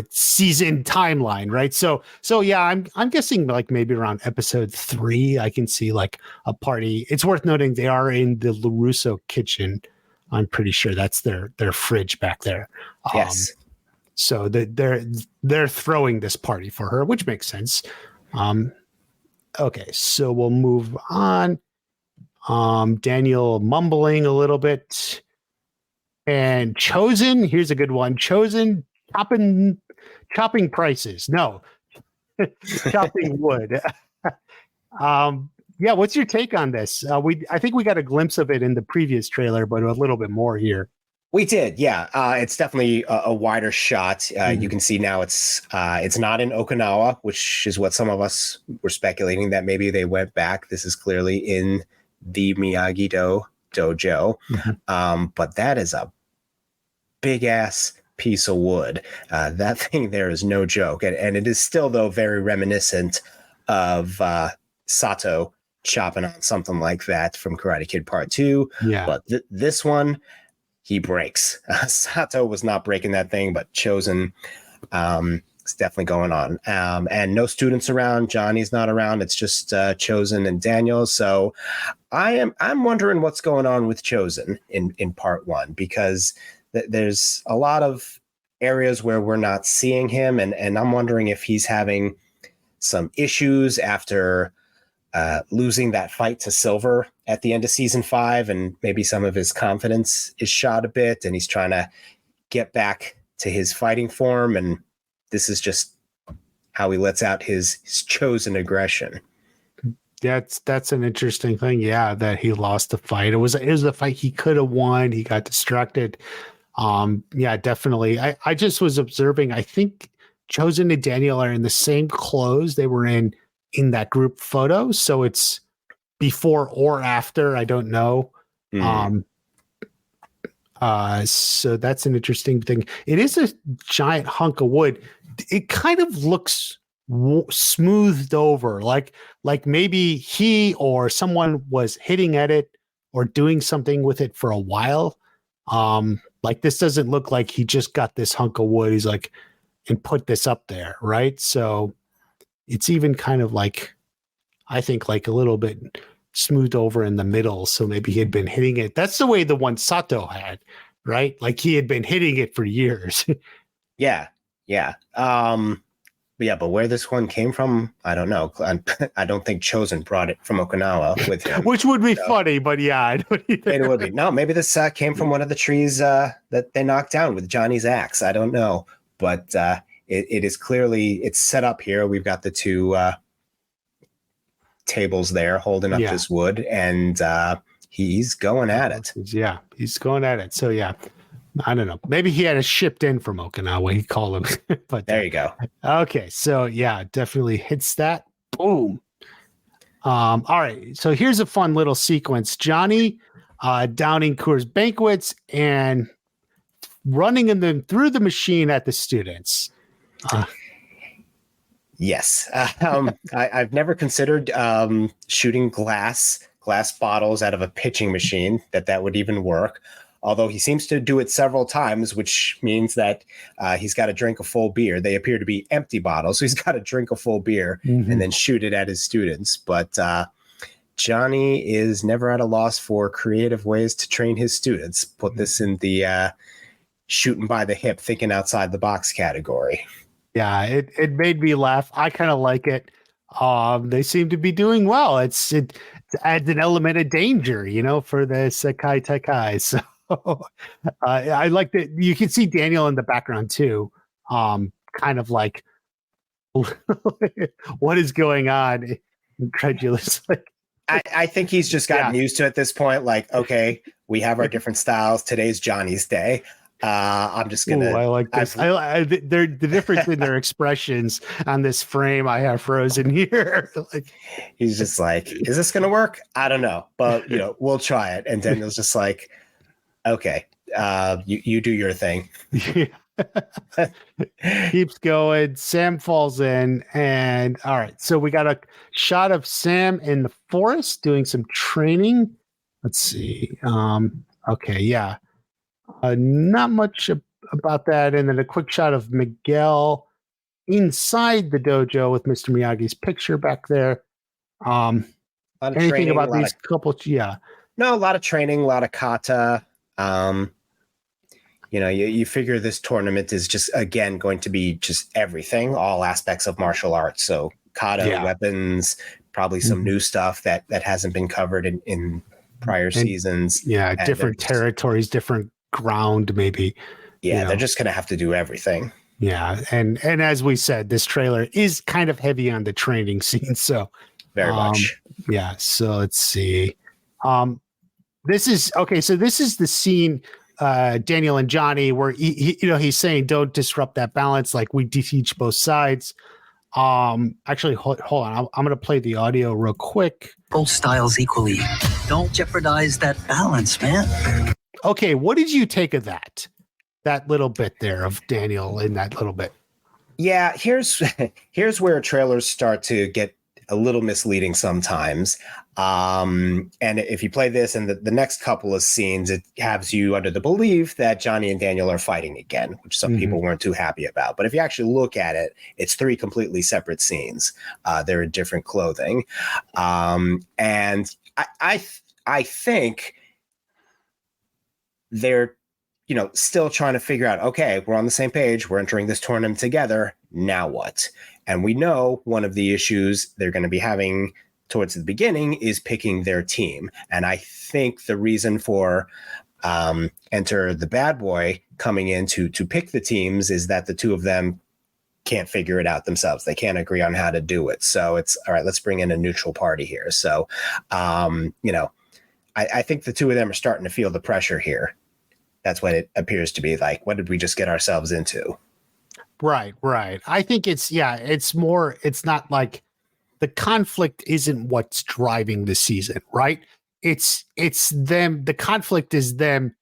season timeline, right? So yeah, I'm guessing like maybe around episode 3, I can see like a party. It's worth noting they are in the LaRusso kitchen. I'm pretty sure that's their fridge back there. Yes. So they're throwing this party for her, which makes sense. Okay, so we'll move on. Daniel mumbling a little bit. And Chosen, here's a good one. Chosen chopping prices. No, chopping wood. Yeah, what's your take on this? I think we got a glimpse of it in the previous trailer, but a little bit more here. We did, yeah. It's definitely a wider shot. You can see now it's not in Okinawa, which is what some of us were speculating that maybe they went back. This is clearly in the Miyagi-Do dojo, but that is a big ass piece of wood. That thing there is no joke, and it is still though very reminiscent of Sato chopping on something like that from Karate Kid Part 2. Yeah, but this one, he breaks. Sato was not breaking that thing, but Chosen is definitely going on. And no students around. Johnny's not around. It's just Chosen and Daniel. So I'm wondering what's going on with Chosen in Part 1, because there's a lot of areas where we're not seeing him, and I'm wondering if he's having some issues after losing that fight to Silver at the end of season 5, and maybe some of his confidence is shot a bit, and he's trying to get back to his fighting form, and this is just how he lets out his chosen aggression. That's an interesting thing. Yeah, that he lost the fight. It was a fight he could have won. He got distracted. Yeah, definitely. I just was observing. I think Chosen and Daniel are in the same clothes they were in that group photo. So it's before or after. I don't know. So that's an interesting thing. It is a giant hunk of wood. It kind of looks smoothed over, like maybe he or someone was hitting at it or doing something with it for a while. Like this doesn't look like he just got this hunk of wood. He's like, and put this up there, right? So it's even kind of like, I think like a little bit smoothed over in the middle. So maybe he had been hitting it. That's the way the one Sato had, right? Like he had been hitting it for years. Yeah. But where this one came from, I don't know. I don't think Chosen brought it from Okinawa with him. Which would be funny, but yeah, I don't either. It would be. No, maybe this came from one of the trees that they knocked down with Johnny's axe. I don't know. But it is clearly, it's set up here. We've got the two tables there holding up this wood, and he's going at it. Yeah, he's going at it. So yeah. I don't know. Maybe he had it shipped in from Okinawa. He called him. But there you go. Okay. So yeah, definitely hits that. Boom. All right. So here's a fun little sequence. Johnny downing Coors Banquets and running them through the machine at the students. Yes. I've never considered shooting glass bottles out of a pitching machine, that would even work. Although he seems to do it several times, which means that he's got to drink a full beer. They appear to be empty bottles, so he's got to drink a full beer and then shoot it at his students. But Johnny is never at a loss for creative ways to train his students. Put this in the shooting by the hip, thinking outside the box category. Yeah, it made me laugh. I kind of like it. They seem to be doing well. It adds an element of danger, for the Sekai Taikai. So. I like that you can see Daniel in the background too. Kind of like what is going on? Incredulous. I think he's just gotten used to it at this point. Like, okay, we have our different styles. Today's Johnny's day. I'm just gonna. I like this. The difference in their expressions on this frame I have frozen here. He's just like, is this gonna work? I don't know, but we'll try it. And Daniel's just like, okay, you do your thing. Keeps going. Sam falls in, and all right. So we got a shot of Sam in the forest doing some training. Let's see. Okay, yeah. Not much about that, and then a quick shot of Miguel inside the dojo with Mr. Miyagi's picture back there. Anything training, about these couple? Yeah. No, a lot of training, a lot of kata. You figure this tournament is just, again, going to be just everything, all aspects of martial arts. So kata, weapons, probably some new stuff that hasn't been covered in prior seasons. Yeah, and different territories, different ground, maybe. Yeah, they're just going to have to do everything. Yeah, and as we said, this trailer is kind of heavy on the training scene. So very much. Yeah, so let's see. This is okay. So this is the scene, Daniel and Johnny, where he's saying, "Don't disrupt that balance." Like we teach both sides. Actually, hold on. I'm going to play the audio real quick. Both styles equally. Don't jeopardize that balance, man. Okay, what did you take of that? That little bit there of Daniel in that little bit. Yeah, here's where trailers start to get a little misleading sometimes. And if you play this and the next couple of scenes, it has you under the belief that Johnny and Daniel are fighting again, which some people weren't too happy about. But if you actually look at it, it's three completely separate scenes. They're in different clothing. And I think they're, still trying to figure out, okay, we're on the same page. We're entering this tournament together. Now what? And we know one of the issues they're going to be having towards the beginning is picking their team. And I think the reason for Enter the Bad Boy coming in to pick the teams is that the two of them can't figure it out themselves. They can't agree on how to do it. So it's all right, let's bring in a neutral party here. So, I think the two of them are starting to feel the pressure here. That's what it appears to be like. What did we just get ourselves into? Right. I think it's not like the conflict isn't what's driving the season, right? It's them. The conflict is them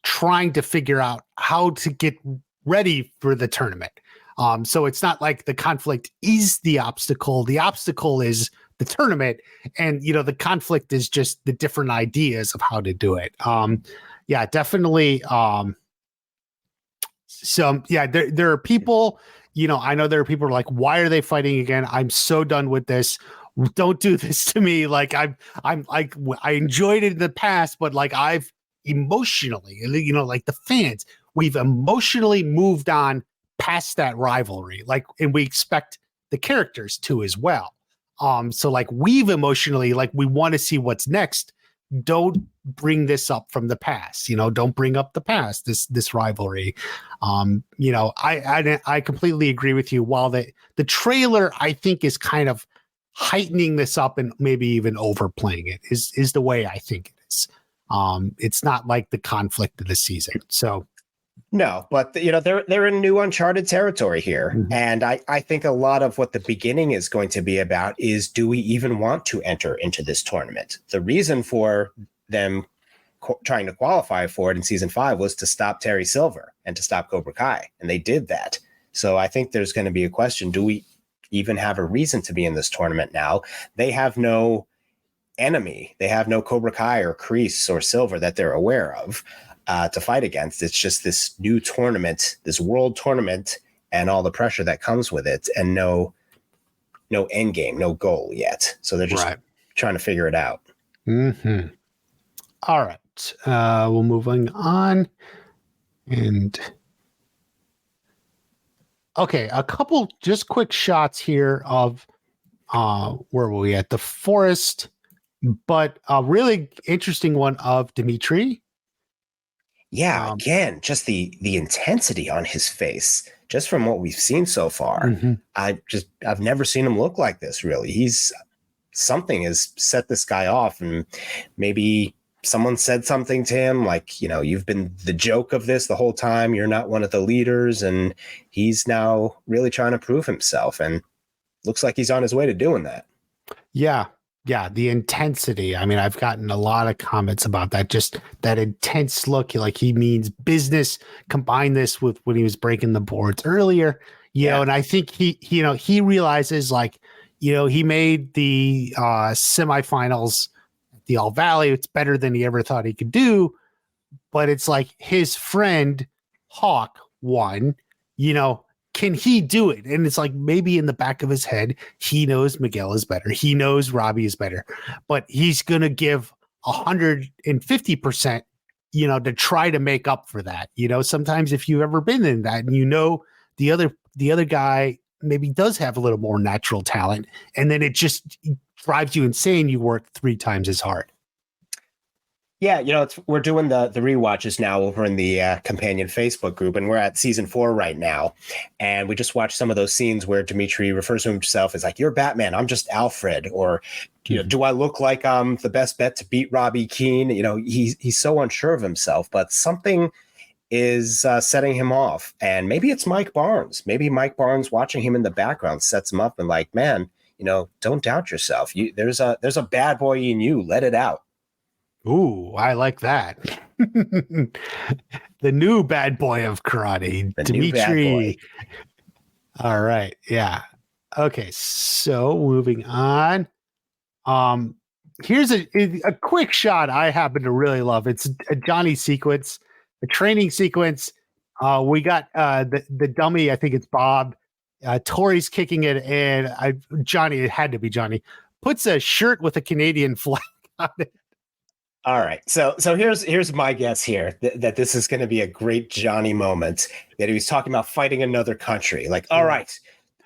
trying to figure out how to get ready for the tournament. So it's not like the conflict is the obstacle. The obstacle is the tournament. And, the conflict is just the different ideas of how to do it. Yeah, definitely. There are people, I know there are people who are like, why are they fighting again? I'm so done with this. Don't do this to me. Like I'm like, I enjoyed it in the past, but like I've emotionally, like the fans, we've emotionally moved on past that rivalry. Like, and we expect the characters to as well. So like we've emotionally, like we want to see what's next. Don't bring this up from the past, don't bring up the past, this rivalry. I completely agree with you. While the trailer, I think, is kind of heightening this up and maybe even overplaying it is the way I think it is. It's not like the conflict of the season. So no, but they're in new uncharted territory here. Mm-hmm. And I think a lot of what the beginning is going to be about is, do we even want to enter into this tournament? The reason for them trying to qualify for it in season 5 was to stop Terry Silver and to stop Cobra Kai. And they did that. So I think there's going to be a question. Do we even have a reason to be in this tournament now? They have no enemy. They have no Cobra Kai or Kreese or Silver that they're aware of to fight against. It's just this new tournament, this world tournament, and all the pressure that comes with it, and no end game, no goal yet. So they're just trying to figure it out. Mm-hmm. All right. We're moving on. And okay, a couple just quick shots here of where were we at? The forest, but a really interesting one of Dimitri. Yeah, again, just the intensity on his face, just from what we've seen so far. Mm-hmm. I've never seen him look like this, really. Something has set this guy off, and maybe someone said something to him like, you've been the joke of this the whole time. You're not one of the leaders, and he's now really trying to prove himself, and looks like he's on his way to doing that. Yeah. Yeah, the intensity. I mean, I've gotten a lot of comments about that. Just that intense look, like he means business. Combine this with when he was breaking the boards earlier, you know, and I think he realizes like, he made the semifinals at the All Valley. It's better than he ever thought he could do, but it's like his friend Hawk won, can he do it? And it's like maybe in the back of his head, he knows Miguel is better. He knows Robbie is better, but he's going to give 150%, to try to make up for that. Sometimes if you've ever been in that and the other guy maybe does have a little more natural talent, and then it just drives you insane. You work 3 times as hard. Yeah, we're doing the rewatches now over in the companion Facebook group, and we're at season 4 right now. And we just watched some of those scenes where Dimitri refers to himself as like, "You're Batman, I'm just Alfred," or "Do I look like I'm the best bet to beat Robbie Keane?" He's so unsure of himself, but something is setting him off. And maybe it's Mike Barnes. Maybe Mike Barnes watching him in the background sets him up and like, man, don't doubt yourself. There's a bad boy in you. Let it out. Ooh, I like that. The new bad boy of karate, Dimitri. All right. Yeah. Okay. So moving on. Here's a quick shot I happen to really love. It's a Johnny sequence, a training sequence. We got the dummy. I think it's Bob. Tori's kicking it, and Johnny, it had to be Johnny, puts a shirt with a Canadian flag on it. All right. So here's my guess here that this is going to be a great Johnny moment, that he was talking about fighting another country. Like, all right,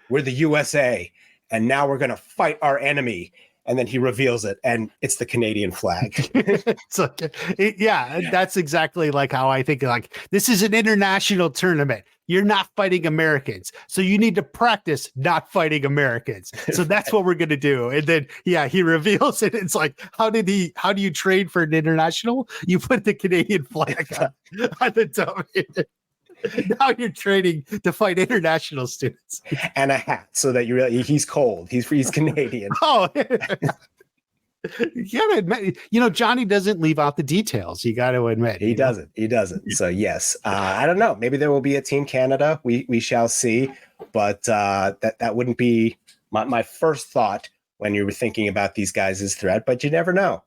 we're the USA, and now we're going to fight our enemy. And then he reveals it, and it's the Canadian flag. That's exactly like how I think. Like, this is an international tournament. You're not fighting Americans, so you need to practice not fighting Americans. So that's what we're gonna do. And then, he reveals it. It's like, how do you train for an international? You put the Canadian flag on the dummy. Now you're training to fight international students, and a hat so that he's cold. He's Canadian. Oh, you gotta admit, Johnny doesn't leave out the details. You got to admit he doesn't. He doesn't. So yes, I don't know. Maybe there will be a Team Canada. We shall see. But that wouldn't be my first thought when you were thinking about these guys' threat. But you never know.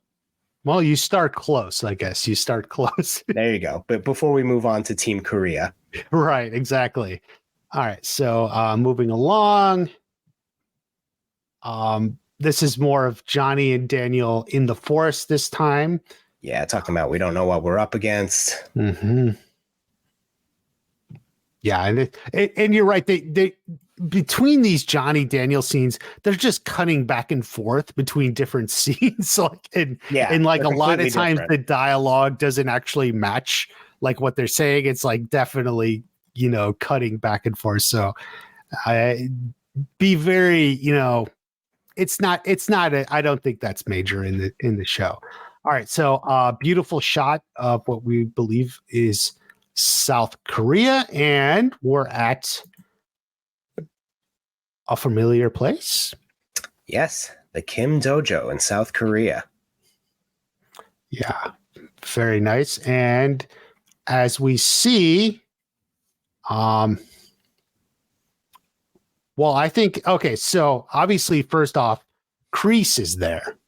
Well, you start close, I guess. You start close. There you go. But before we move on to Team Korea. Right, exactly. All right, so moving along. This is more of Johnny and Daniel in the forest this time. Yeah, talking about we don't know what we're up against. Mm-hmm. Yeah, and you're right. They between these Johnny Daniel scenes, they're just cutting back and forth between different scenes. And like a lot of times the dialogue doesn't actually match like what they're saying. It's like definitely, cutting back and forth. So be very, it's not I don't think that's major in the show. All right. So beautiful shot of what we believe is South Korea, and we're at a familiar place. Yes, the Kim Dojo in South Korea. Yeah, very nice. And as we see, I think, okay, so obviously, first off, Kreese is there.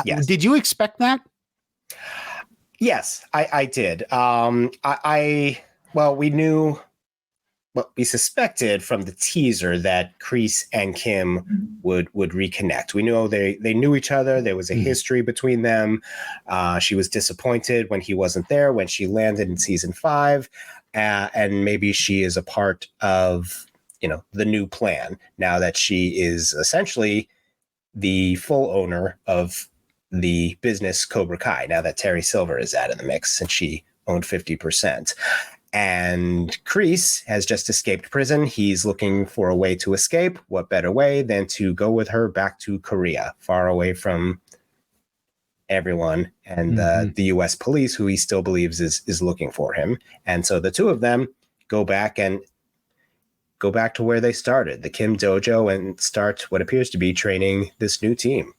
Yes. Did you expect that? Yes, I did. We knew, we suspected from the teaser that Kreese and Kim would reconnect. We knew they knew each other. There was a history between them. She was disappointed when he wasn't there, when she landed in season 5. And maybe she is a part of, the new plan now that she is essentially the full owner of the business Cobra Kai, now that Terry Silver is out of the mix and she owned 50%. And Kreese has just escaped prison. He's looking for a way to escape. What better way than to go with her back to Korea, far away from everyone and the U.S. police, who he still believes is looking for him. And so the two of them go back, and go back to where they started, the Kim Dojo, and start what appears to be training this new team.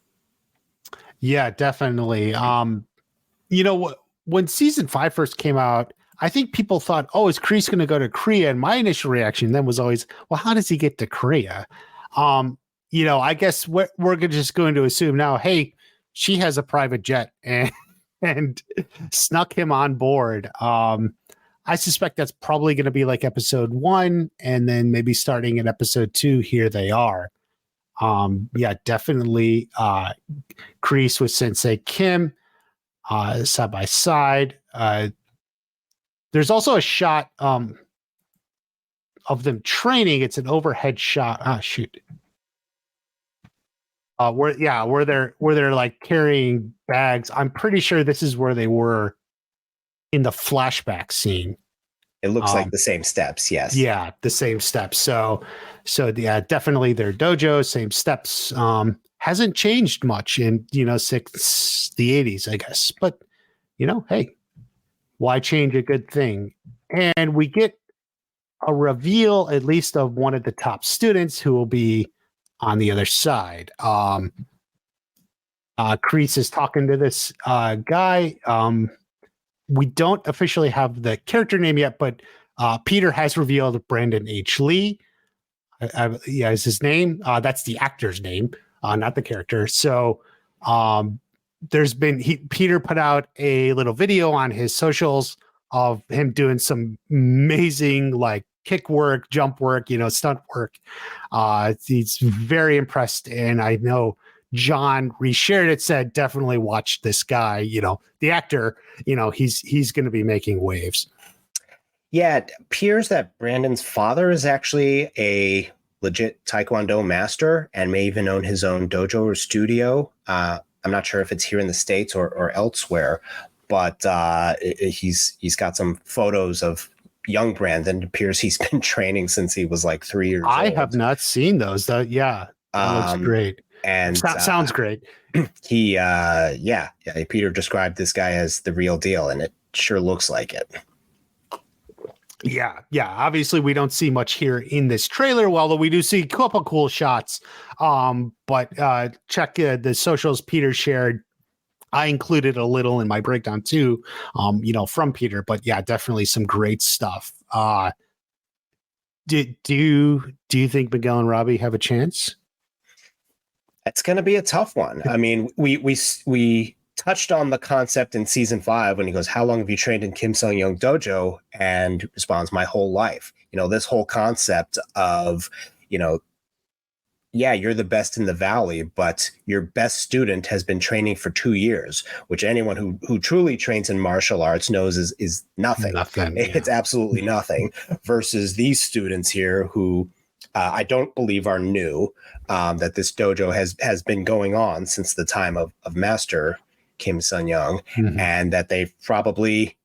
Yeah, definitely. You know, when season 5 first came out, I think people thought, oh, is Kreese going to go to Korea? And my initial reaction then was always, well, how does he get to Korea? You know, I guess we're just going to assume now, hey, she has a private jet and snuck him on board. I suspect that's probably going to be like episode 1, and then maybe starting in episode 2, here they are. Yeah, definitely Kreese with Sensei Kim side by side. There's also a shot of them training. It's an overhead shot. Ah, shoot. Where they're like carrying bags. I'm pretty sure this is where they were in the flashback scene. It looks like the same steps. Yes. Yeah, the same steps. So yeah, definitely their dojo, same steps. Hasn't changed much in, since the 80s, I guess. But hey, why change a good thing? And we get a reveal, at least of one of the top students who will be on the other side. Kreese is talking to this guy. We don't officially have the character name yet, but Peter has revealed Brandon H. Lee. Is his name. That's the actor's name, not the character. So there's been Peter put out a little video on his socials of him doing some amazing like kick work, jump work, stunt work. He's very impressed, and I know John reshared it, said definitely watch this guy. The actor. He's going to be making waves. Yeah, it appears that Brandon's father is actually a legit Taekwondo master and may even own his own dojo or studio. I'm not sure if it's here in the States or elsewhere, but he's got some photos of young Brandon. It appears he's been training since he was like 3 years old. I have not seen those, though. Yeah, that looks great. And sounds great. Peter described this guy as the real deal, and it sure looks like it. Yeah. Obviously, we don't see much here in this trailer, although we do see a couple cool shots. But check the socials Peter shared. I included a little in my breakdown too, from Peter. But yeah, definitely some great stuff. Do you think Miguel and Robbie have a chance? It's going to be a tough one. I mean, we touched on the concept in season 5 when he goes, how long have you trained in Kim Sung-young dojo? And responds, my whole life. This whole concept of, you're the best in the valley, but your best student has been training for 2 years, which anyone who truly trains in martial arts knows is nothing. It's absolutely nothing versus these students here who I don't believe are new, that this dojo has been going on since the time of Master Kim Sung-young, and that they've probably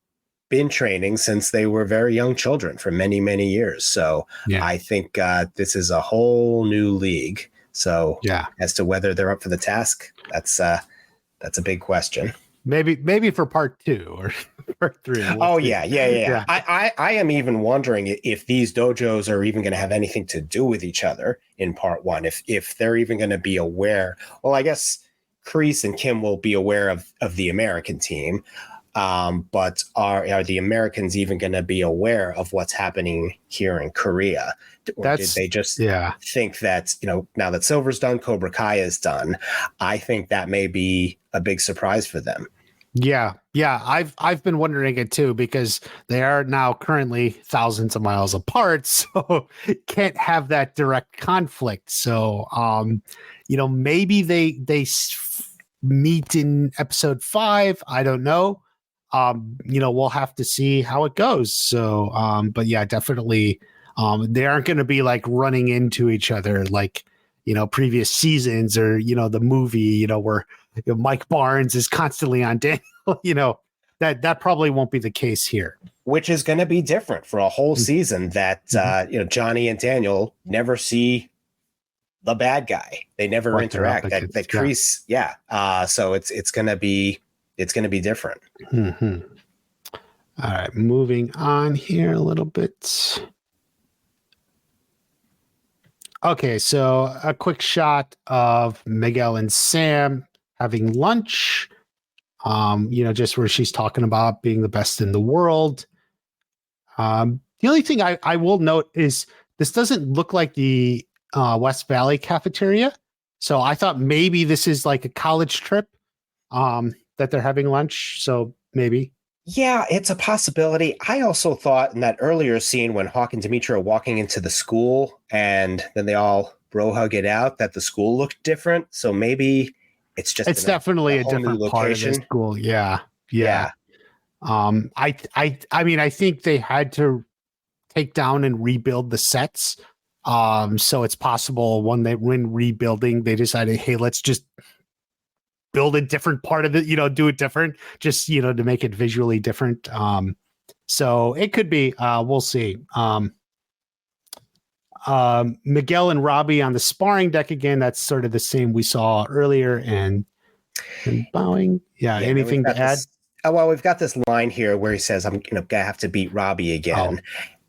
been training since they were very young children for many, many years. So I think this is a whole new league. So as to whether they're up for the task, that's a big question. Maybe for part 2 or part 3. Yeah. I am even wondering if these dojos are even going to have anything to do with each other in part 1. If they're even going to be aware. Well, I guess Kreese and Kim will be aware of the American team. But are the Americans even going to be aware of what's happening here in Korea? Or did they just think that, now that Silver's done, Cobra Kai is done? I think that may be a big surprise for them. Yeah. I've been wondering it too, because they are now currently thousands of miles apart, so can't have that direct conflict. So, maybe they meet in episode 5. I don't know. We'll have to see how it goes. So, but yeah, definitely, they aren't going to be like running into each other like, previous seasons or, the movie, where Mike Barnes is constantly on Daniel, that probably won't be the case here. Which is going to be different for a whole season that, Johnny and Daniel never see the bad guy. They never interact. That Kreese. So it's going to be different. Mm-hmm. All right, moving on here a little bit. Okay, so a quick shot of Miguel and Sam having lunch. Just where she's talking about being the best in the world. The only thing I will note is this doesn't look like the West Valley cafeteria. So I thought maybe this is like a college trip that they're having lunch. So maybe. Yeah, it's a possibility. I also thought in that earlier scene when Hawk and Dimitri are walking into the school and then they all bro hug it out, that the school looked different. So maybe it's definitely a different part of the school. Yeah. I mean, I think they had to take down and rebuild the sets. So it's possible when rebuilding, they decided, hey, let's just build a different part of it, do it different, just, to make it visually different. So it could be, we'll see. Miguel and Robbie on the sparring deck again. That's sort of the same we saw earlier. And bowing. Yeah. Anything to add? Well, we've got this line here where he says, "I'm gonna have to beat Robbie again,"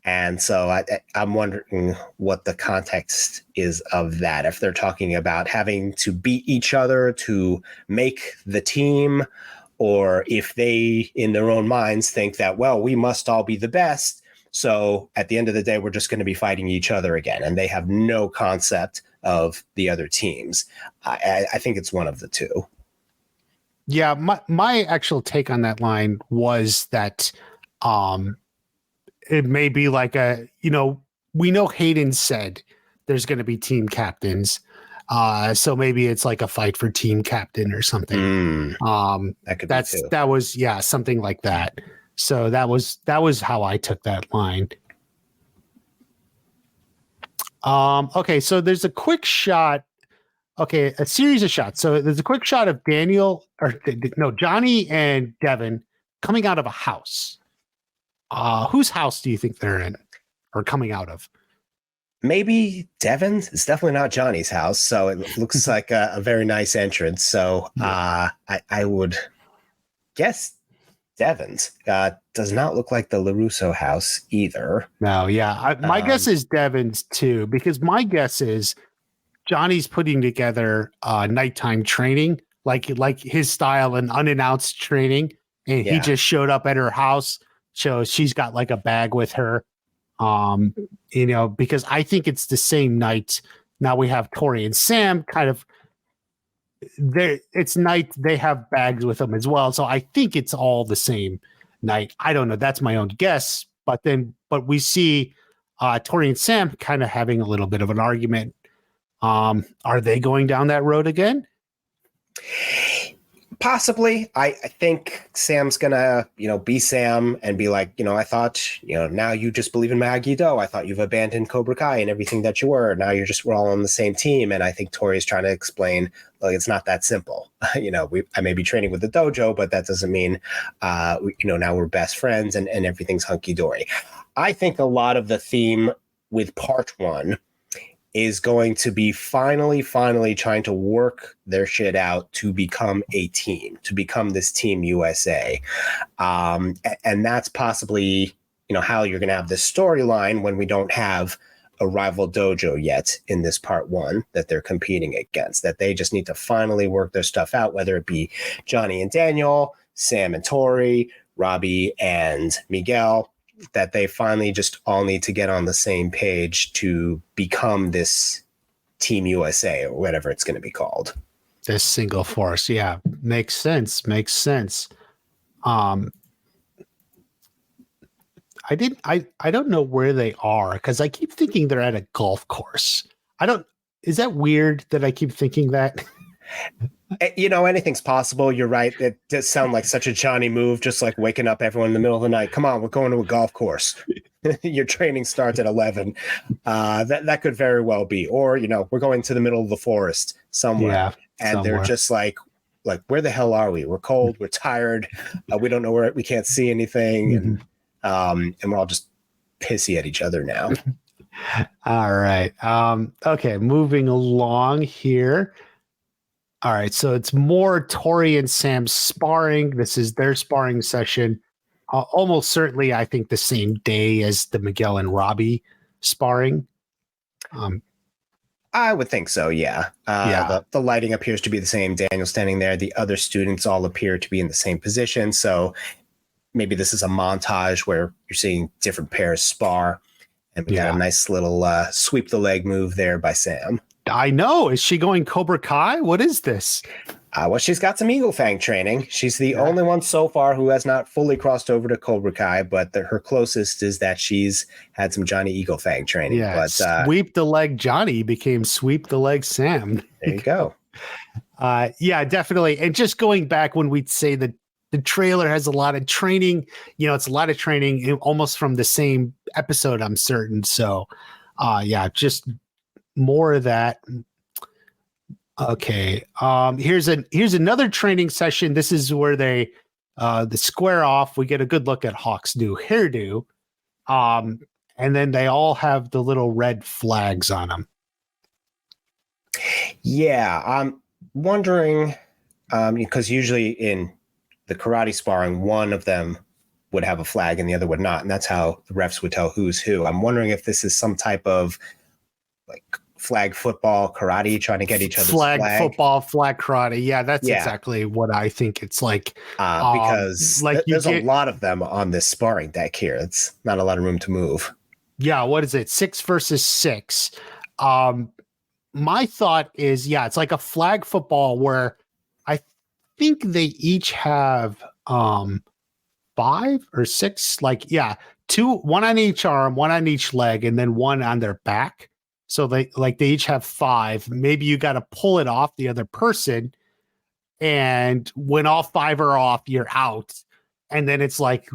and so I'm wondering what the context is of that. If they're talking about having to beat each other to make the team, or if they, in their own minds, think that, well, we must all be the best. So at the end of the day, we're just going to be fighting each other again, and they have no concept of the other teams. I think it's one of the two. Yeah, my actual take on that line was that it may be like we know Hayden said there's going to be team captains. So maybe it's like a fight for team captain or something. That could be too. That was something like that. So that was how I took that line. Okay, so there's a quick shot. Okay, a series of shots. So there's a quick shot of Johnny and Devin coming out of a house. Whose house do you think they're in or coming out of? Maybe Devin's. It's definitely not Johnny's house. So it looks like a very nice entrance. So I would guess Devin's. Does not look like the LaRusso house either. No, yeah. My guess is Devin's too, because my guess is Johnny's putting together nighttime training, like his style and unannounced training. And he just showed up at her house. So she's got like a bag with her, because I think it's the same night. Now we have Tori and Sam kind of it's night. They have bags with them as well. So I think it's all the same night. I don't know. That's my own guess. But we see Tori and Sam kind of having a little bit of an argument. Are they going down that road again? Possibly. I think Sam's gonna, be Sam and be like, I thought, now you just believe in Maggie Doe. I thought you've abandoned Cobra Kai and everything that you were. Now we're all on the same team. And I think Tori's trying to explain, like, it's not that simple. I may be training with the dojo, but that doesn't mean, now we're best friends and everything's hunky dory. I think a lot of the theme with part one is going to be finally trying to work their shit out to become a team, to become this Team USA. And that's possibly, how you're going to have this storyline when we don't have a rival dojo yet in this part one that they're competing against, that they just need to finally work their stuff out, whether it be Johnny and Daniel, Sam and Tori, Robbie and Miguel, that they finally just all need to get on the same page to become this Team USA or whatever it's going to be called. This single force. Yeah. Makes sense. I don't know where they are because I keep thinking they're at a golf course. Is that weird that I keep thinking that? Anything's possible. You're right. It does sound like such a Johnny move, just like waking up everyone in the middle of the night. Come on, we're going to a golf course. Your training starts at 11. That could very well be. Or, we're going to the middle of the forest somewhere. Yeah, and they're just like, where the hell are we? We're cold. We're tired. We don't know where we can't see anything. And we're all just pissy at each other now. All right. Okay. Moving along here. All right, so it's more Tori and Sam sparring. This is their sparring session. Almost certainly, I think, the same day as the Miguel and Robbie sparring. I would think so, yeah. The lighting appears to be the same. Daniel standing there. The other students all appear to be in the same position. So maybe this is a montage where you're seeing different pairs spar. And we got a nice little sweep the leg move there by Sam. I know. Is she going Cobra Kai? What is this? Well, she's got some Eagle Fang training. She's the only one so far who has not fully crossed over to Cobra Kai, but her closest is that she's had some Johnny Eagle Fang training. Yeah, but sweep the leg Johnny became sweep the leg Sam. There you go. Yeah, definitely. And just going back when we'd say that the trailer has a lot of training, it's a lot of training almost from the same episode, I'm certain. So, just more of that. Okay. Here's another training session. This is where they the square off. We get a good look at Hawk's new hairdo. And then they all have the little red flags on them. Yeah, I'm wondering because usually in the karate sparring, one of them would have a flag and the other would not, and that's how the refs would tell who's who. I'm wondering if this is some type of like flag football karate, trying to get each other's flag football, flag karate. Yeah, that's exactly what I think it's like. Because there's a lot of them on this sparring deck here. It's not a lot of room to move. Yeah, what is it? 6 versus 6. My thought is, it's like a flag football where I think they each have 5 or 6, one on each arm, one on each leg, and then one on their back. So they each have 5. Maybe you got to pull it off the other person, and when all 5 are off, you're out. And then it's like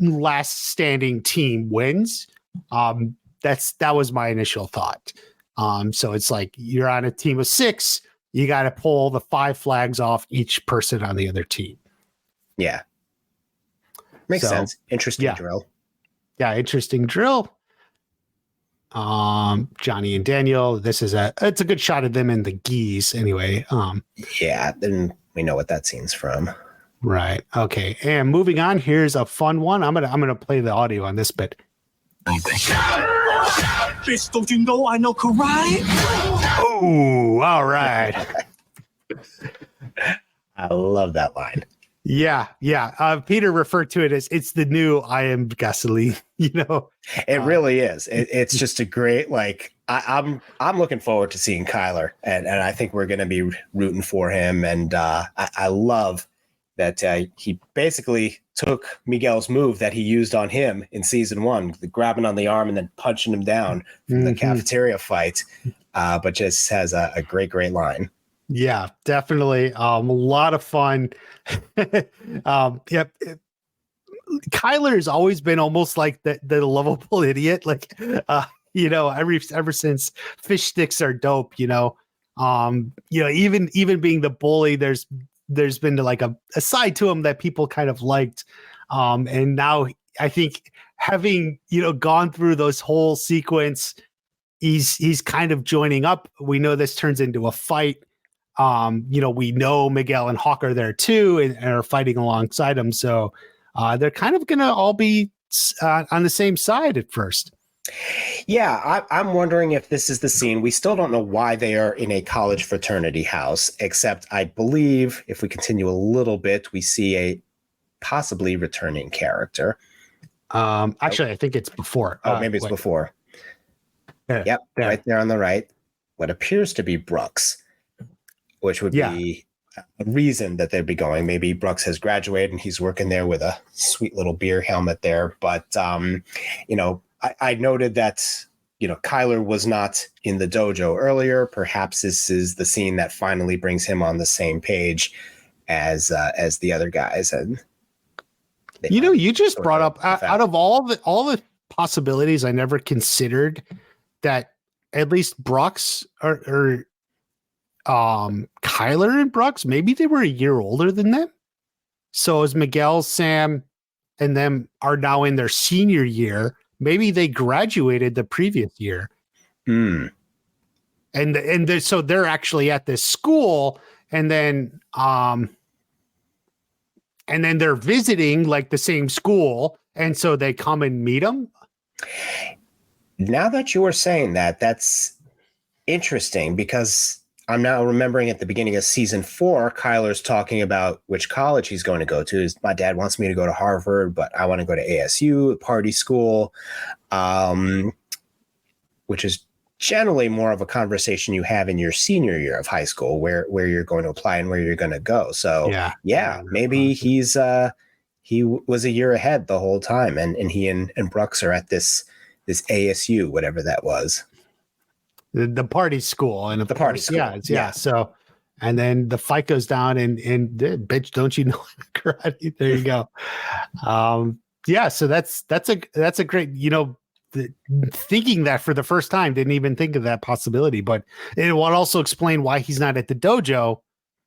last standing team wins. That was my initial thought. So it's like you're on a team of 6. You got to pull the 5 flags off each person on the other team. Yeah. Makes sense. Interesting drill. Yeah, interesting drill. Johnny and Daniel, it's a good shot of them in the geese anyway. Then we know what that scene's from. Right. Okay. And moving on, here's a fun one. I'm gonna play the audio on this bit. Bitch, don't you know I know karate? Oh, all right. I love that line. Yeah. Peter referred to it as it's the new I am gasoline. It really is. It's just a great I'm looking forward to seeing Kyler, and I think we're going to be rooting for him. And I love that he basically took Miguel's move that he used on him in season 1, the grabbing on the arm and then punching him down from the cafeteria fight, but just has a great line. Yeah, definitely. A lot of fun. Yep. Kyler's always been almost like the lovable idiot. Ever since fish sticks are dope, even being the bully, there's been like a side to him that people kind of liked. And now I think having, gone through this whole sequence, he's kind of joining up. We know this turns into a fight. We know Miguel and Hawk are there too and are fighting alongside him. So they're kind of going to all be on the same side at first. Yeah, I'm wondering if this is the scene. We still don't know why they are in a college fraternity house, except I believe if we continue a little bit, we see a possibly returning character. Actually, I think it's before. Maybe it's before. Yep, there. Right there on the right. What appears to be Brooks, which would be a reason that they'd be going. Maybe Brooks has graduated and he's working there with a sweet little beer helmet there. But, I noted that, Kyler was not in the dojo earlier. Perhaps this is the scene that finally brings him on the same page as the other guys. And you just brought up out of all the possibilities, I never considered that at least Brooks or Kyler and Brooks, maybe they were a year older than them. So as Miguel, Sam, and them are now in their senior year, maybe they graduated the previous year. And so they're actually at this school, and then they're visiting like the same school, and so they come and meet them. Now that you are saying that, that's interesting because I'm now remembering at the beginning of season 4, Kyler's talking about which college he's going to go to. My dad wants me to go to Harvard, but I want to go to ASU, party school, which is generally more of a conversation you have in your senior year of high school, where you're going to apply and where you're going to go. So yeah, maybe he was a year ahead the whole time, and he and Brooks are at this ASU, whatever that was. The party school, and the party school. Yeah. So, and then the fight goes down, and bitch, don't you know karate? There you go. Yeah. So that's a great, thinking that for the first time, didn't even think of that possibility, but it will also explain why he's not at the dojo,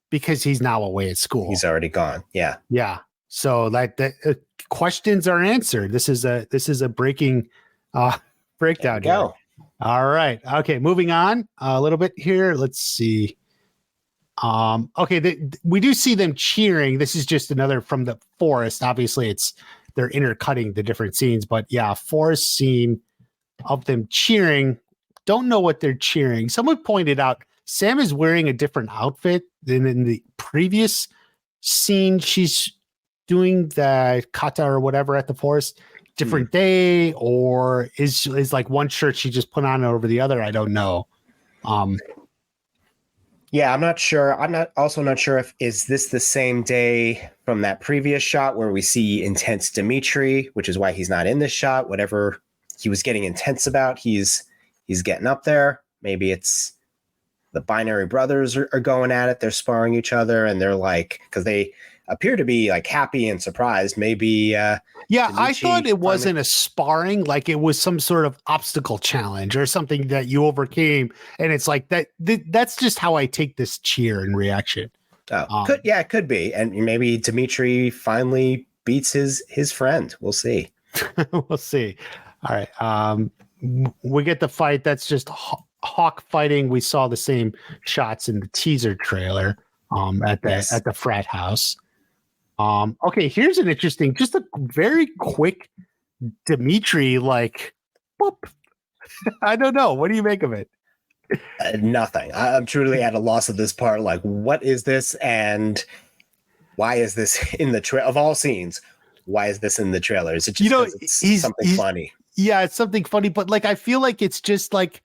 because he's now away at school. He's already gone. Yeah. Yeah. So that questions are answered. This is a breaking breakdown. Go. All right. Okay. Moving on a little bit here. Let's see. Okay. We do see them cheering. This is just another from the forest. Obviously they're intercutting the different scenes, but yeah, forest scene of them cheering. Don't know what they're cheering. Someone pointed out Sam is wearing a different outfit than in the previous scene. She's doing the kata or whatever at the forest. Different day, or is like one shirt she just put on over the other? I don't know. Yeah, I'm not sure. I'm not sure if is this the same day from that previous shot where we see intense Dimitri, which is why he's not in this shot. Whatever he was getting intense about, he's getting up there. Maybe it's the binary brothers are going at it. They're sparring each other, and they're like, because they appear to be like happy and surprised. Maybe Dimitri, I thought it wasn't a sparring, like it was some sort of obstacle challenge or something that you overcame, and it's like that's just how I take this cheer and reaction. It could be, and maybe Dimitri finally beats his friend. We'll see. We'll see. All right, we get the fight. That's just Hawk fighting. We saw the same shots in the teaser trailer at the frat house. Okay, here's an interesting, just a very quick Dimitri, like, boop. I don't know. What do you make of it? Nothing. I'm truly at a loss of this part. Like, what is this, and why is this in the trailer of all scenes? Why is this in the trailer? Is it just it's something funny? Yeah, it's something funny, but like I feel like it's just like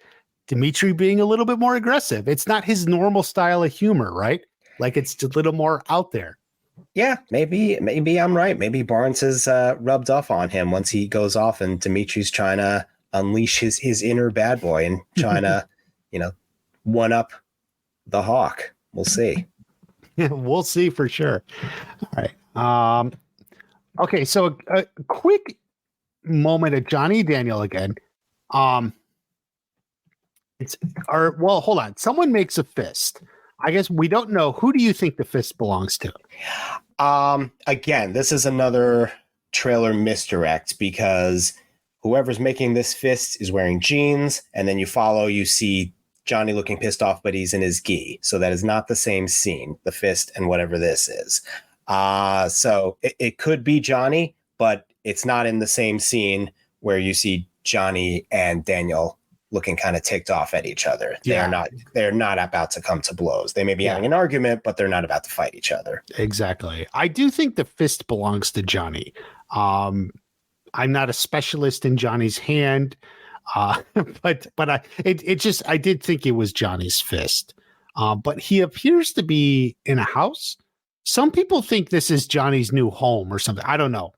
Dimitri being a little bit more aggressive. It's not his normal style of humor, right? Like it's a little more out there. Yeah, maybe I'm right. Maybe Barnes has rubbed off on him once he goes off, and Dimitri's trying to unleash his inner bad boy and trying to, one up the Hawk. We'll see. Yeah, we'll see for sure. All right. Okay, so a quick moment of Johnny Daniel again. Hold on. Someone makes a fist. I guess we don't know. Who do you think the fist belongs to? Again, this is another trailer misdirect, because whoever's making this fist is wearing jeans, and then you see Johnny looking pissed off, but he's in his gi. So that is not the same scene, the fist and whatever this is. So it could be Johnny, but it's not in the same scene where you see Johnny and Daniel looking kind of ticked off at each other. They're not about to come to blows. They may be having an argument, but they're not about to fight each other. Exactly. I do think the fist belongs to Johnny. I'm not a specialist in Johnny's hand, but I did think it was Johnny's fist. But he appears to be in a house. Some people think this is Johnny's new home or something. I don't know.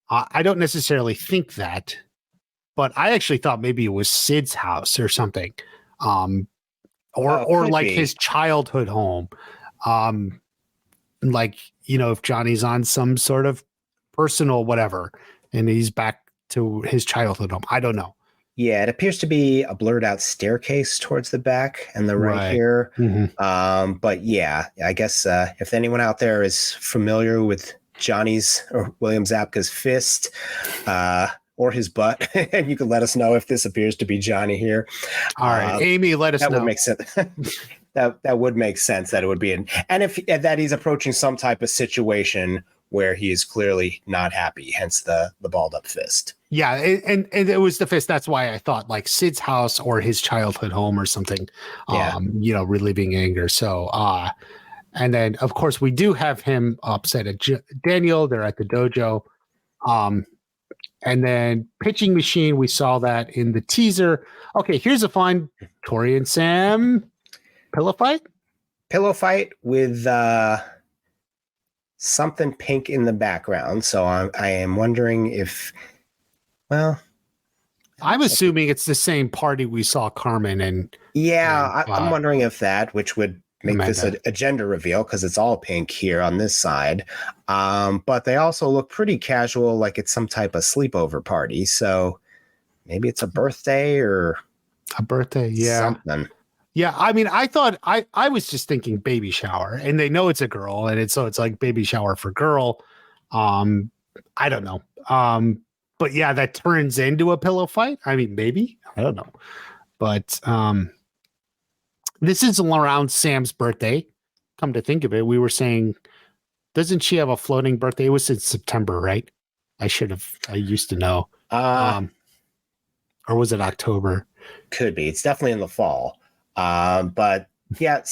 I don't necessarily think that. But I actually thought maybe it was Sid's house or something, or like his childhood home. Like, if Johnny's on some sort of personal whatever, and he's back to his childhood home. I don't know. Yeah, it appears to be a blurred out staircase towards the back and the right here. Mm-hmm. But yeah, I guess if anyone out there is familiar with Johnny's or William Zabka's fist, or his butt, and you can let us know if this appears to be Johnny here. All right, Amy, let us know. That would make sense. that would make sense that it would be and if that he's approaching some type of situation where he is clearly not happy, hence the balled up fist. Yeah, and it was the fist. That's why I thought like Sid's house or his childhood home or something. Yeah. Relieving anger. So, and then of course we do have him upset at Daniel. They're at the dojo. And then pitching machine. We saw that in the teaser. Okay, here's a fun Tori and Sam pillow fight. Pillow fight with something pink in the background. So I am wondering if, well, I'm assuming it's the same party we saw Carmen and. Yeah, I'm wondering if that, which would make this a gender reveal because it's all pink here on this side. But they also look pretty casual, like it's some type of sleepover party. So maybe it's a birthday or a birthday. Yeah. Something. Yeah. I mean, I thought I was just thinking baby shower, and they know it's a girl, and it's like baby shower for girl. I don't know. But yeah, that turns into a pillow fight. I mean, maybe, I don't know. But this is around Sam's birthday. Come to think of it, we were saying, doesn't she have a floating birthday? It was in September, right? I used to know. Or was it October? Could be. It's definitely in the fall. But yeah,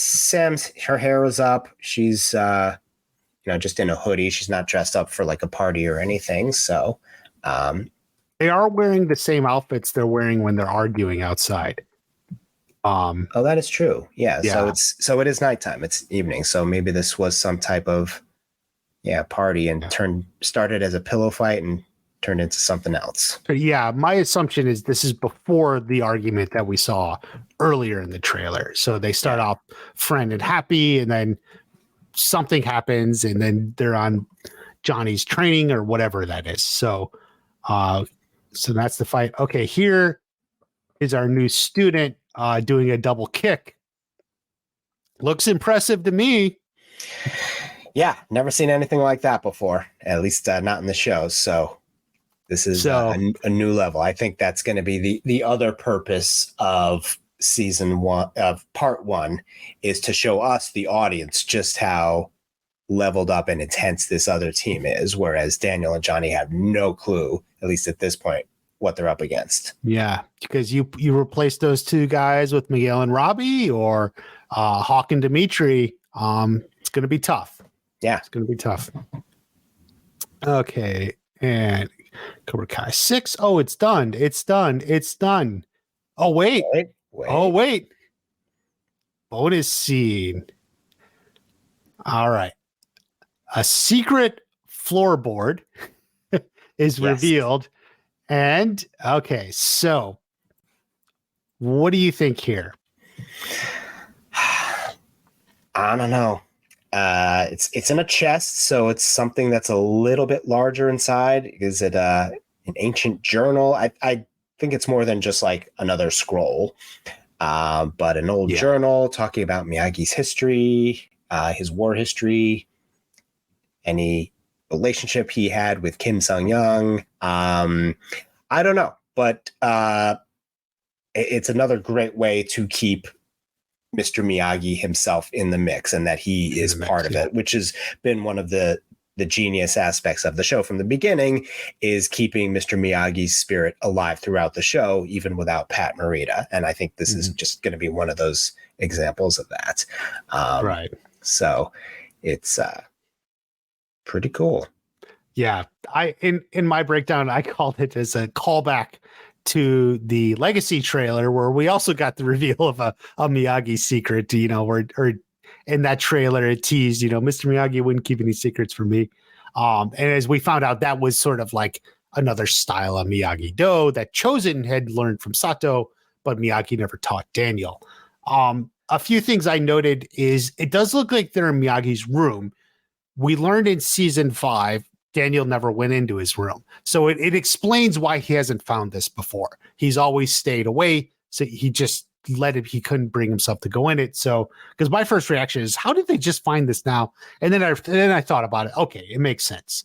her hair is up. She's, just in a hoodie. She's not dressed up for like a party or anything. So, they are wearing the same outfits they're wearing when they're arguing outside. That is true. Yeah. So it is nighttime. It's evening. So maybe this was some type of party and started as a pillow fight and turned into something else. But yeah, my assumption is this is before the argument that we saw earlier in the trailer. So they start off friend and happy, and then something happens, and then they're on Johnny's training or whatever that is. So that's the fight. Okay, here is our new student doing a double kick. Looks impressive to me. Yeah, never seen anything like that before, at least not in the show. So this is a new level. I think that's going to be the other purpose of season 1 of part 1 is to show us, the audience, just how leveled up and intense this other team is. Whereas Daniel and Johnny have no clue, at least at this point, what they're up against. Yeah, because you replace those two guys with Miguel and Robbie or Hawk and Dimitri. It's going to be tough. Yeah, it's going to be tough. Okay, and Cobra Kai 6. Oh, it's done. It's done. It's done. Oh, wait. Oh, wait. Bonus scene. All right. A secret floorboard is revealed. And, okay, so what do you think here? I don't know. It's in a chest, so it's something that's a little bit larger inside. Is it an ancient journal? I think it's more than just like another scroll, but an old journal talking about Miyagi's history, his war history, any relationship he had with Kim Sung-young. I don't know, but it's another great way to keep Mr. Miyagi himself in the mix, and that he is part of it, which has been one of the genius aspects of the show from the beginning, is keeping Mr. Miyagi's spirit alive throughout the show, even without Pat Morita. And I think this is just going to be one of those examples of that. Right. So it's pretty cool. Yeah. In my breakdown, I called it as a callback to the Legacy trailer, where we also got the reveal of a Miyagi secret, or in that trailer it teased, Mr. Miyagi wouldn't keep any secrets from me. And as we found out, that was sort of like another style of Miyagi-Do that Chosen had learned from Sato, but Miyagi never taught Daniel. A few things I noted is it does look like they're in Miyagi's room. We learned in season 5, Daniel never went into his room. So it explains why he hasn't found this before. He's always stayed away. So he just he couldn't bring himself to go in it. So, because my first reaction is, how did they just find this now? And then I thought about it. Okay, it makes sense.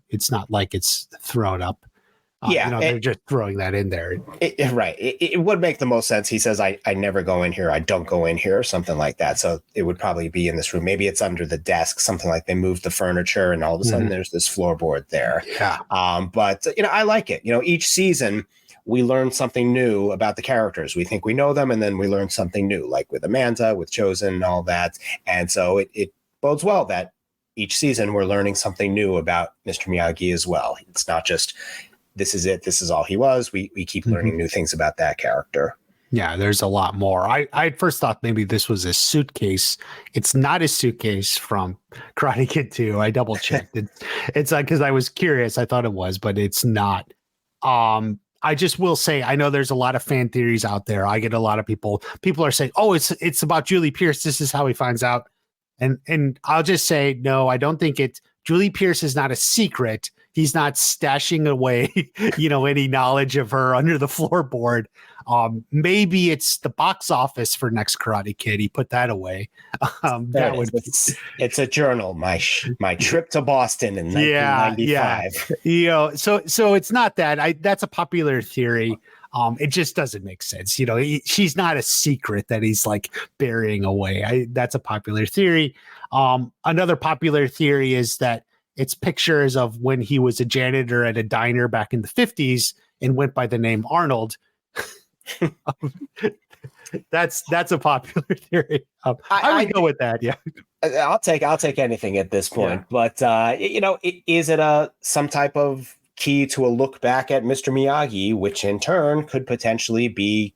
It's not like it's thrown up. They're just throwing that in there. Right. It would make the most sense. He says, I never go in here. I don't go in here, or something like that. So it would probably be in this room. Maybe it's under the desk, something like they moved the furniture and all of a sudden there's this floorboard there. Yeah. But I like it. Each season we learn something new about the characters. We think we know them, and then we learn something new, like with Amanda, with Chosen and all that. And so it bodes well that each season we're learning something new about Mr. Miyagi as well. It's not just, this is it, this is all he was. We keep learning new things about that character. Yeah, there's a lot more. I first thought maybe this was a suitcase. It's not a suitcase from Karate Kid 2. I double checked. It's like, because I was curious. I thought it was, but it's not. I just will say, I know there's a lot of fan theories out there. I get a lot of people are saying, oh, it's about Julie Pierce. This is how he finds out. And I'll just say, no, I don't think Julie Pierce is not a secret. He's not stashing away, any knowledge of her under the floorboard. Maybe it's the box office for next Karate Kid. He put that away. It's a journal. My trip to Boston in 1995. Yeah. So it's not that. That's a popular theory. It just doesn't make sense. She's not a secret that he's like burying away. That's a popular theory. Another popular theory is that it's pictures of when he was a janitor at a diner back in the 50s and went by the name Arnold. That's a popular theory. I would go with that. Yeah, I'll take anything at this point. Yeah. But is it some type of key to a look back at Mr. Miyagi, which in turn could potentially be,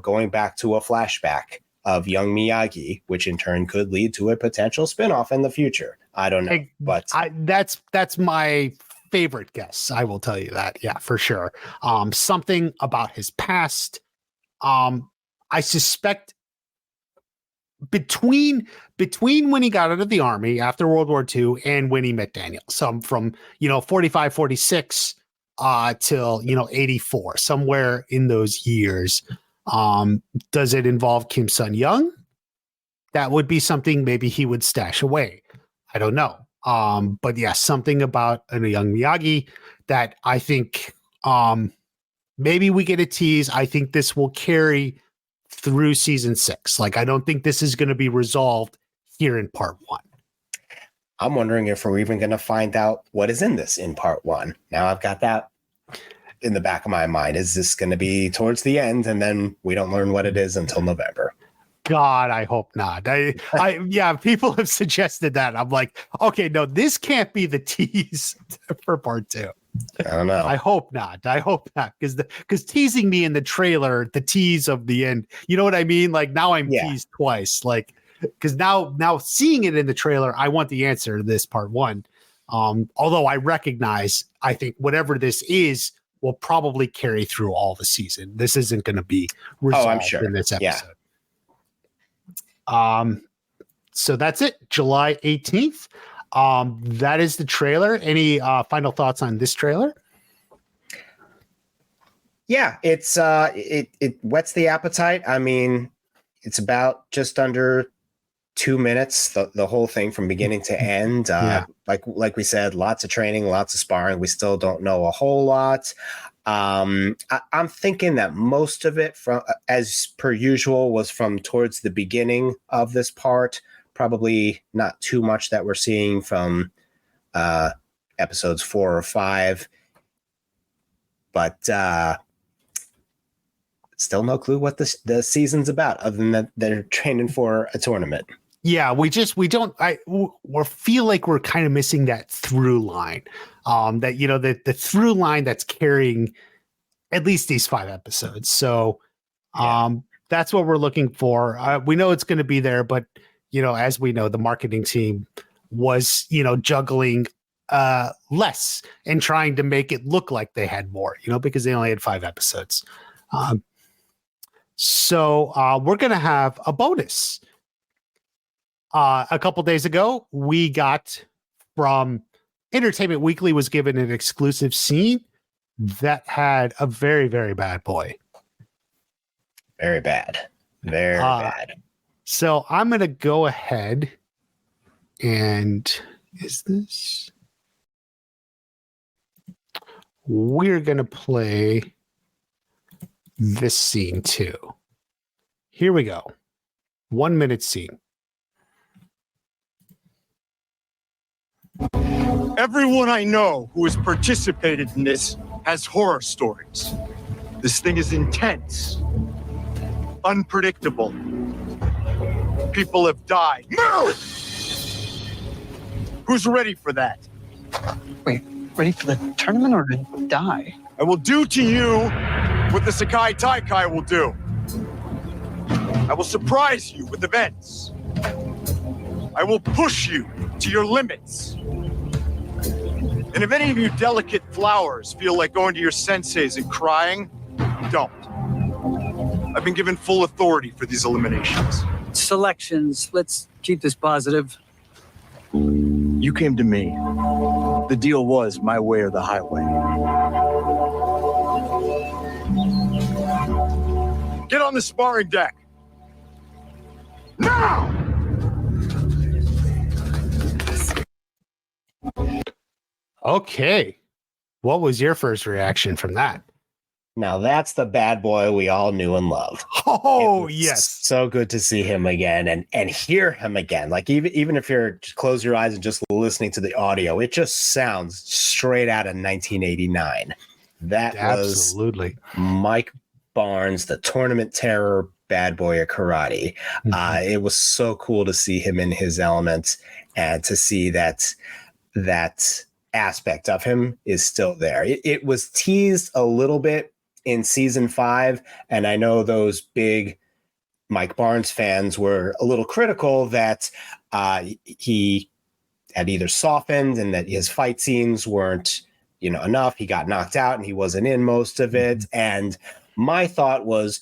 going back to a flashback of young Miyagi, which in turn could lead to a potential spinoff in the future. I don't know, but that's my favorite guess. I will tell you that. Yeah, for sure. Something about his past. I suspect between when he got out of the army after World War II and when he met Daniel, some from 45, 46 till 84, somewhere in those years. Does it involve Kim Sun-young? That would be something maybe he would stash away. I don't know. But yeah, something about a young Miyagi that I think maybe we get a tease. I think this will carry through season 6. Like, I don't think this is going to be resolved here in part 1. I'm wondering if we're even going to find out what is in this in part 1. Now I've got that in the back of my mind. Is this going to be towards the end and then we don't learn what it is until November? God, I hope not. Yeah, people have suggested that. I'm like, okay, no, this can't be the tease for part 2. I don't know. I hope not. Because teasing me in the trailer, the tease of the end, you know what I mean? Like, now I'm teased twice. Like, because now seeing it in the trailer, I want the answer to this part 1. Although I think whatever this is will probably carry through all the season. This isn't going to be resolved in this episode. Yeah. So that's it. July 18th. That is the trailer. Any final thoughts on this trailer? Yeah, it's it whets the appetite. I mean, it's about just under 2 minutes, the whole thing from beginning to end. Like we said, lots of training, lots of sparring. We still don't know a whole lot. I'm thinking that most of it, from as per usual, was from towards the beginning of this part. Probably not too much that we're seeing from episodes 4 or 5, but still no clue what the season's about, other than that they're training for a tournament. Yeah, we feel like we're kind of missing that through line. That the through line that's carrying at least these 5 episodes. So that's what we're looking for. We know it's going to be there, but as we know, the marketing team was, juggling less and trying to make it look like they had more, because they only had 5 episodes. So we're going to have a bonus. A couple days ago, we got from Entertainment Weekly was given an exclusive scene that had a very, very bad boy. Very bad. Very bad. So I'm going to go ahead and is this? we're going to play this scene too. Here we go. 1 minute scene. Everyone I know who has participated in this has horror stories. This thing is intense, unpredictable. People have died. Move! Who's ready for that? Wait, ready for the tournament or to die? I will do to you what the Sekai Taikai will do. I will surprise you with events. I will push you to your limits. And if any of you delicate flowers feel like going to your senseis and crying, don't. I've been given full authority for these eliminations. Selections. Let's keep this positive. You came to me. The deal was my way or the highway. Get on the sparring deck. Now! Okay. What was your first reaction from that? Now that's the bad boy we all knew and loved. Oh, It was yes. so good to see him again and hear him again. Like even if you're just close your eyes and just listening to the audio, it just sounds straight out of 1989. That Absolutely. was Mike Barnes, the tournament terror, bad boy of karate. It was so cool to see him in his element and to see that aspect of him is still there. It was teased a little bit in season 5, and I know those big Mike Barnes fans were a little critical that he had either softened and that his fight scenes weren't enough. He got knocked out and he wasn't in most of it. And my thought was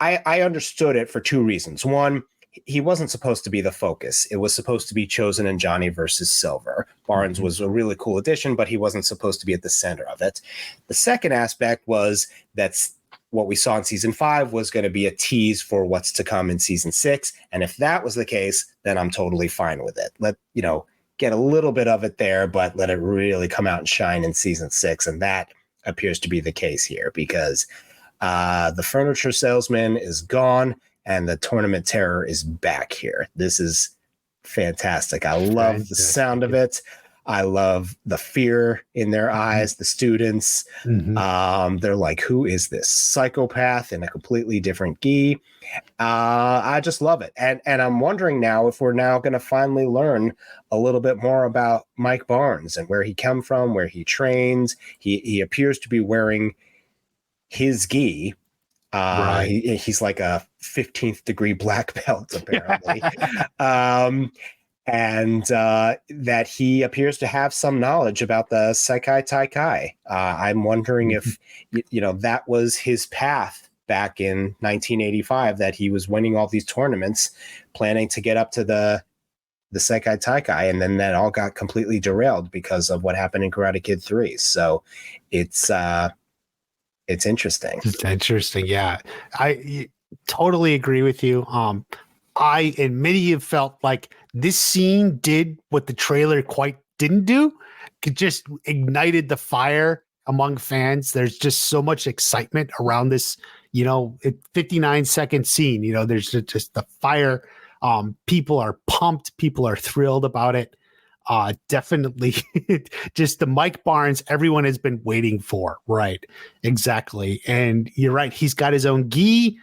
I understood it for 2 reasons. One, he wasn't supposed to be the focus. It was supposed to be Chosen and Johnny versus Silver. Barnes was a really cool addition, but he wasn't supposed to be at the center of it. The second aspect was that's what we saw in season 5 was going to be a tease for what's to come in season 6. And if that was the case, then I'm totally fine with it. Get a little bit of it there, but let it really come out and shine in season 6. And that appears to be the case here because the furniture salesman is gone and the tournament terror is back here. This is fantastic. I love the sound of it. I love the fear in their eyes, the students. They're like, who is this psychopath in a completely different gi? I just love it. And I'm wondering now if we're now going to finally learn a little bit more about Mike Barnes and where he came from, where he trains. He appears to be wearing his gi. He's like a 15th degree black belt, apparently. And that he appears to have some knowledge about the Sekai Taikai. I'm wondering if, that was his path back in 1985, that he was winning all these tournaments, planning to get up to the Sekai Taikai, and then that all got completely derailed because of what happened in Karate Kid 3. So it's interesting. It's interesting. Yeah. I totally agree with you. I and many have felt like this scene did what the trailer quite didn't do. It just ignited the fire among fans. There's just so much excitement around this, 59-second scene. There's just the fire. People are pumped. People are thrilled about it. Definitely just the Mike Barnes everyone has been waiting for. Right. Exactly. And you're right. He's got his own gi.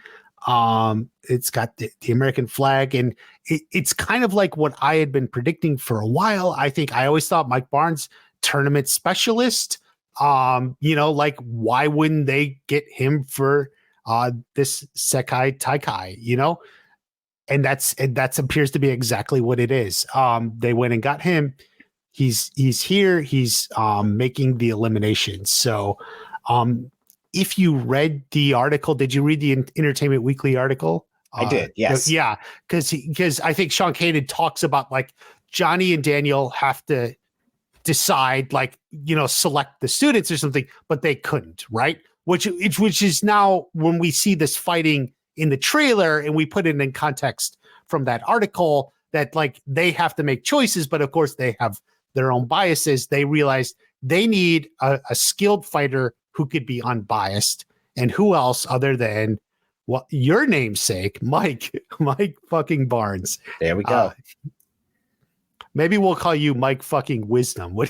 It's got the American flag, and it's kind of like what I had been predicting for a while. I think I always thought Mike Barnes, tournament specialist, like why wouldn't they get him for this Sekai Taikai, and that appears to be exactly what it is. They went and got him. He's here. He's making the elimination. So, if you read the article, did you read the Entertainment Weekly article? I did. Yes. Yeah. Because I think Sean Kanan talks about like Johnny and Daniel have to decide, select the students or something, but they couldn't. Right. Which is now when we see this fighting in the trailer and we put it in context from that article that like they have to make choices, but of course they have their own biases, they realized they need a skilled fighter who could be unbiased. And who else other than your namesake, Mike fucking Barnes. There we go. Maybe we'll call you Mike fucking Wisdom. What?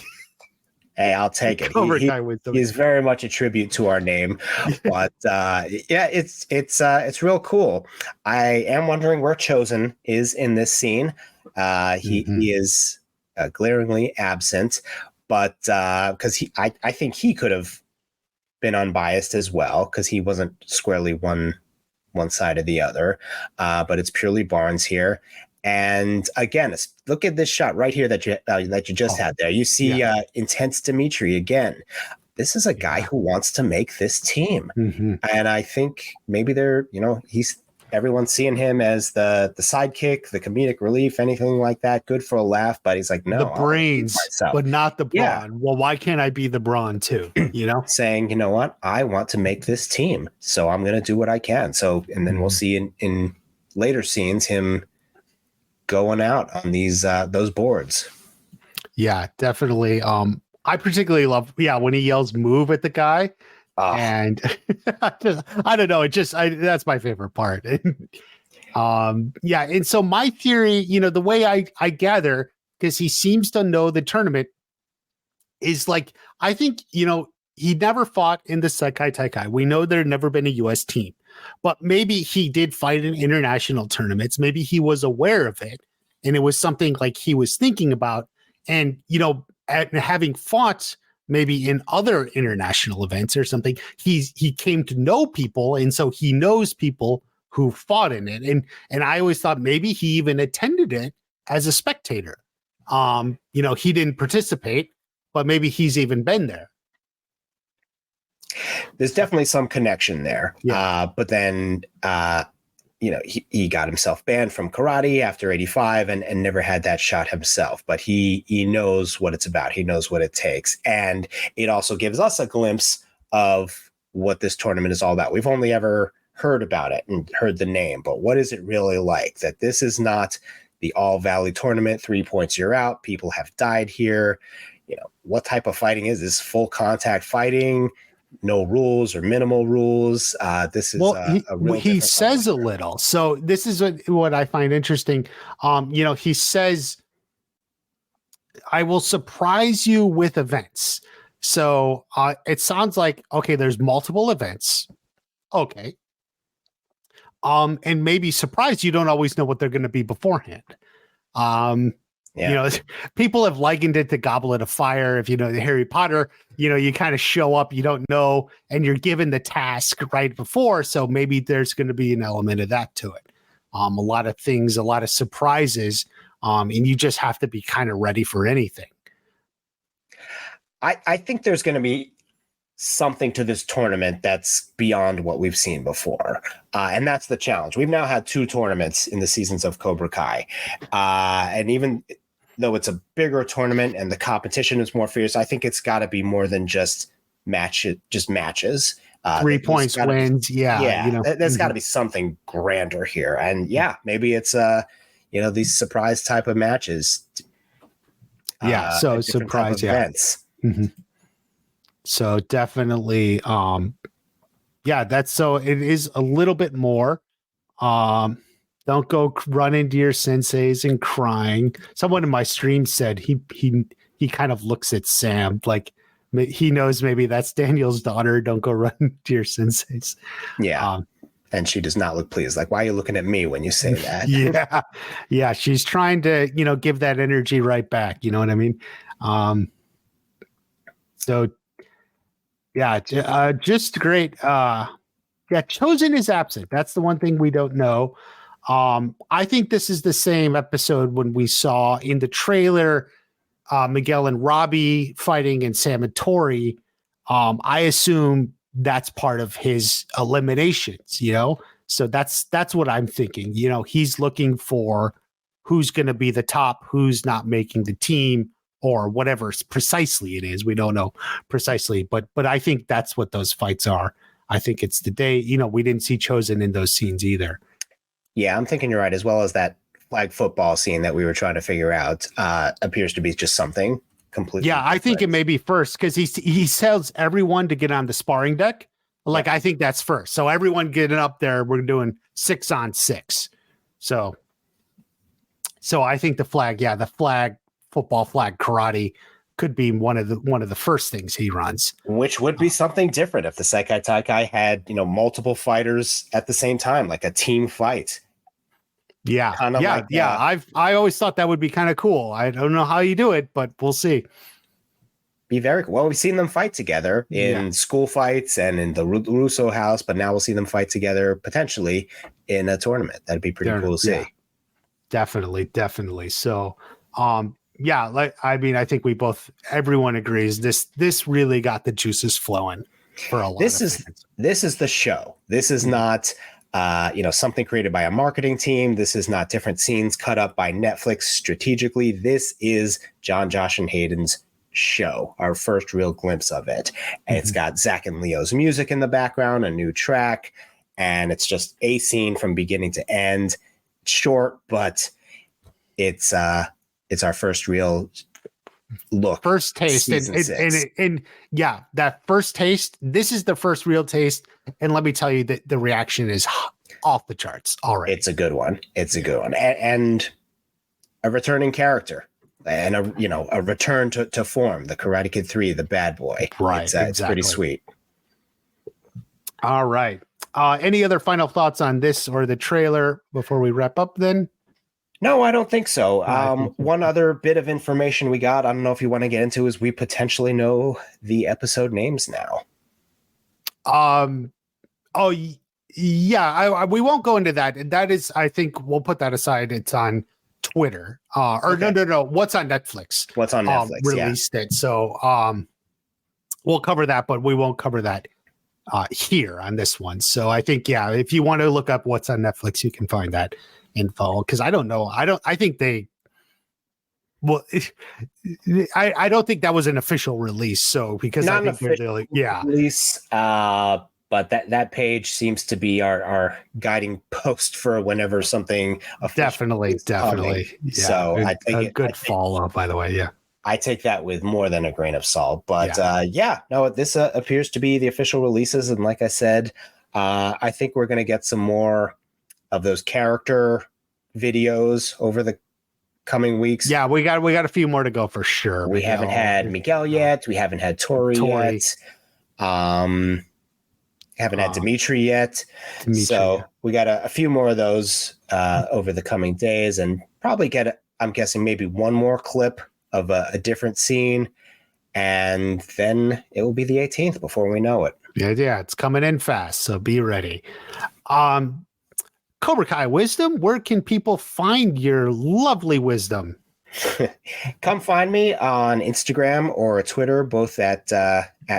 Hey, I'll take it. Cobra Kai Wisdom. He's very much a tribute to our name, but yeah, it's real cool. I am wondering where Chosen is in this scene. He is glaringly absent, but because I think he could have been unbiased as well, because he wasn't squarely one side or the other. But it's purely Barnes here. And again, look at this shot right here that you just had there. You see Intense Dimitri again. This is a guy who wants to make this team. And I think maybe everyone's seeing him as the sidekick, the comedic relief, anything like that. Good for a laugh, but he's like, no, the brains, but not the brawn. Yeah. Well, why can't I be the brawn too? Saying, you know what? I want to make this team, so I'm going to do what I can. So, and then we'll see in later scenes him going out on those boards. Yeah, definitely. I particularly love when he yells "move" at the guy, and I don't know, that's my favorite part. And so my theory, the way I gather, because he seems to know the tournament, is like, I think he never fought in the Sekai Taikai. We know there had never been a U.S. team. But maybe he did fight in international tournaments. Maybe he was aware of it, and it was something like he was thinking about. And, having fought maybe in other international events or something, he came to know people. And so he knows people who fought in it. And I always thought maybe he even attended it as a spectator. He didn't participate, but maybe he's even been there. There's definitely some connection there. But then, he got himself banned from karate after 85 and never had that shot himself. But he knows what it's about. He knows what it takes. And it also gives us a glimpse of what this tournament is all about. We've only ever heard about it and heard the name, but what is it really like? That this is not the All Valley tournament, 3 points, you're out. People have died here. What type of fighting is this? Full contact fighting? No rules or minimal rules. This is he says a little. So this is what I find interesting. He says, "I will surprise you with events." So it sounds like, okay, there's multiple events. Okay. And maybe surprise, you don't always know what they're going to be beforehand. People have likened it to Goblet of Fire. If the Harry Potter, you kind of show up, you don't know, and you're given the task right before. So maybe there's going to be an element of that to it. A lot of things, a lot of surprises, and you just have to be kind of ready for anything. I think there's going to be something to this tournament that's beyond what we've seen before. And that's the challenge. We've now had 2 tournaments in the seasons of Cobra Kai. And even though it's a bigger tournament and the competition is more fierce, I think it's got to be more than just matches. 3 points wins. There's got to be something grander here. And maybe it's these surprise type of matches. So surprise events. So definitely, that's so it is a little bit more. Don't go run into your senseis and crying. Someone in my stream said he kind of looks at Sam like he knows maybe that's Daniel's daughter. Don't go run into your senseis. And she does not look pleased. Like, why are you looking at me when you say that? Yeah. She's trying to, give that energy right back. You know what I mean? Just great. Chosen is absent. That's the one thing we don't know. I think this is the same episode when we saw in the trailer Miguel and Robbie fighting and Sam and Tori. I assume that's part of his eliminations, So that's what I'm thinking. He's looking for who's going to be the top, who's not making the team, or whatever precisely it is. We don't know precisely, but I think that's what those fights are. I think it's the day, we didn't see Chosen in those scenes either. Yeah, I'm thinking you're right, as well as that flag football scene that we were trying to figure out appears to be just something completely. Yeah, I think it different. may be first because he tells everyone to get on the sparring deck. Like, I think that's first. So everyone getting up there, we're doing 6-on-6. So I think the flag, football flag karate could be one of the first things he runs. Which would be something different if the Sekai Taikai had, multiple fighters at the same time, like a team fight. Yeah. Kinda like, I always thought that would be kind of cool. I don't know how you do it, but we'll see. Be very well. We've seen them fight together in school fights and in the Russo house, but now we'll see them fight together potentially in a tournament. That'd be pretty cool to see. Yeah. Definitely. So, I think everyone agrees this really got the juices flowing for a lot. This is the show. This is not something created by a marketing team. This is not different scenes cut up by Netflix strategically. This is John, Josh, and Hayden's show, our first real glimpse of it. And it's got Zach and Leo's music in the background, a new track, and it's just a scene from beginning to end. Short, but it's our first real look, first taste, and that first taste. This is the first real taste, and let me tell you that the reaction is off the charts already. It's a good one. And a returning character, and a return to form. The Karate Kid 3, the bad boy. Right, it's pretty sweet. All right. Any other final thoughts on this or the trailer before we wrap up then? No, I don't think so. One other bit of information we got, I don't know if you want to get into, is we potentially know the episode names now. We won't go into that. That is, I think we'll put that aside. It's on Twitter. No. What's on Netflix? What's on Netflix? Released it. So we'll cover that, but we won't cover that here on this one. So I think, if you want to look up what's on Netflix, you can find that info, because I don't know. I don't think that was an official release. So because not I think they're release, but that page seems to be our guiding post for whenever something definitely. Yeah. So I think a good follow up, by the way. Yeah. I take that with more than a grain of salt, but this appears to be the official releases. And like I said, I think we're going to get some more of those character videos over the coming weeks. Yeah, we got a few more to go for sure. We haven't had Miguel yet. We haven't had Tori yet. Haven't had Dimitri yet. So we got a few more of those over the coming days, and probably I'm guessing maybe one more clip of a different scene, and then it will be the 18th before we know it. Yeah, it's coming in fast, so be ready. Cobra Kai Wisdom, where can people find your lovely wisdom? Come find me on Instagram or Twitter, both at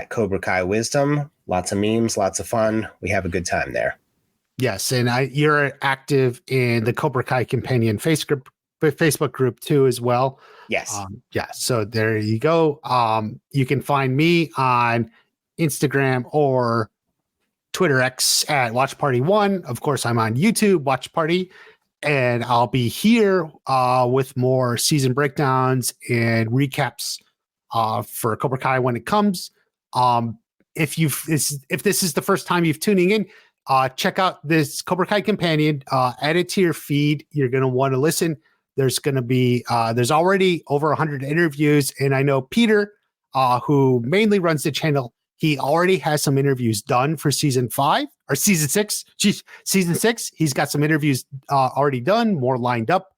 Cobra Kai Wisdom. Lots of memes, lots of fun. We have a good time there. Yes, and you're active in the Cobra Kai Companion Facebook group too, as well. Yes. So there you go. You can find me on Instagram or Twitter X at WatchParty1. Of course, I'm on YouTube, WatchParty, and I'll be here with more season breakdowns and recaps for Cobra Kai when it comes. If this is the first time you've tuning in, check out this Cobra Kai Companion. Add it to your feed. You're going to want to listen. There's going to be there's already over 100 interviews, and I know Peter, who mainly runs the channel, he already has some interviews done for season 6. Season 6. He's got some interviews already done, more lined up.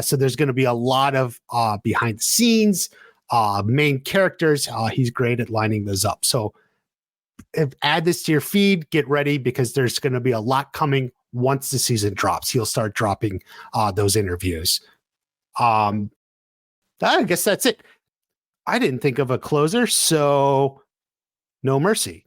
So there's going to be a lot of behind the scenes, main characters. He's great at lining those up. So add this to your feed. Get ready, because there's going to be a lot coming once the season drops. He'll start dropping those interviews. I guess that's it. I didn't think of a closer, so no mercy.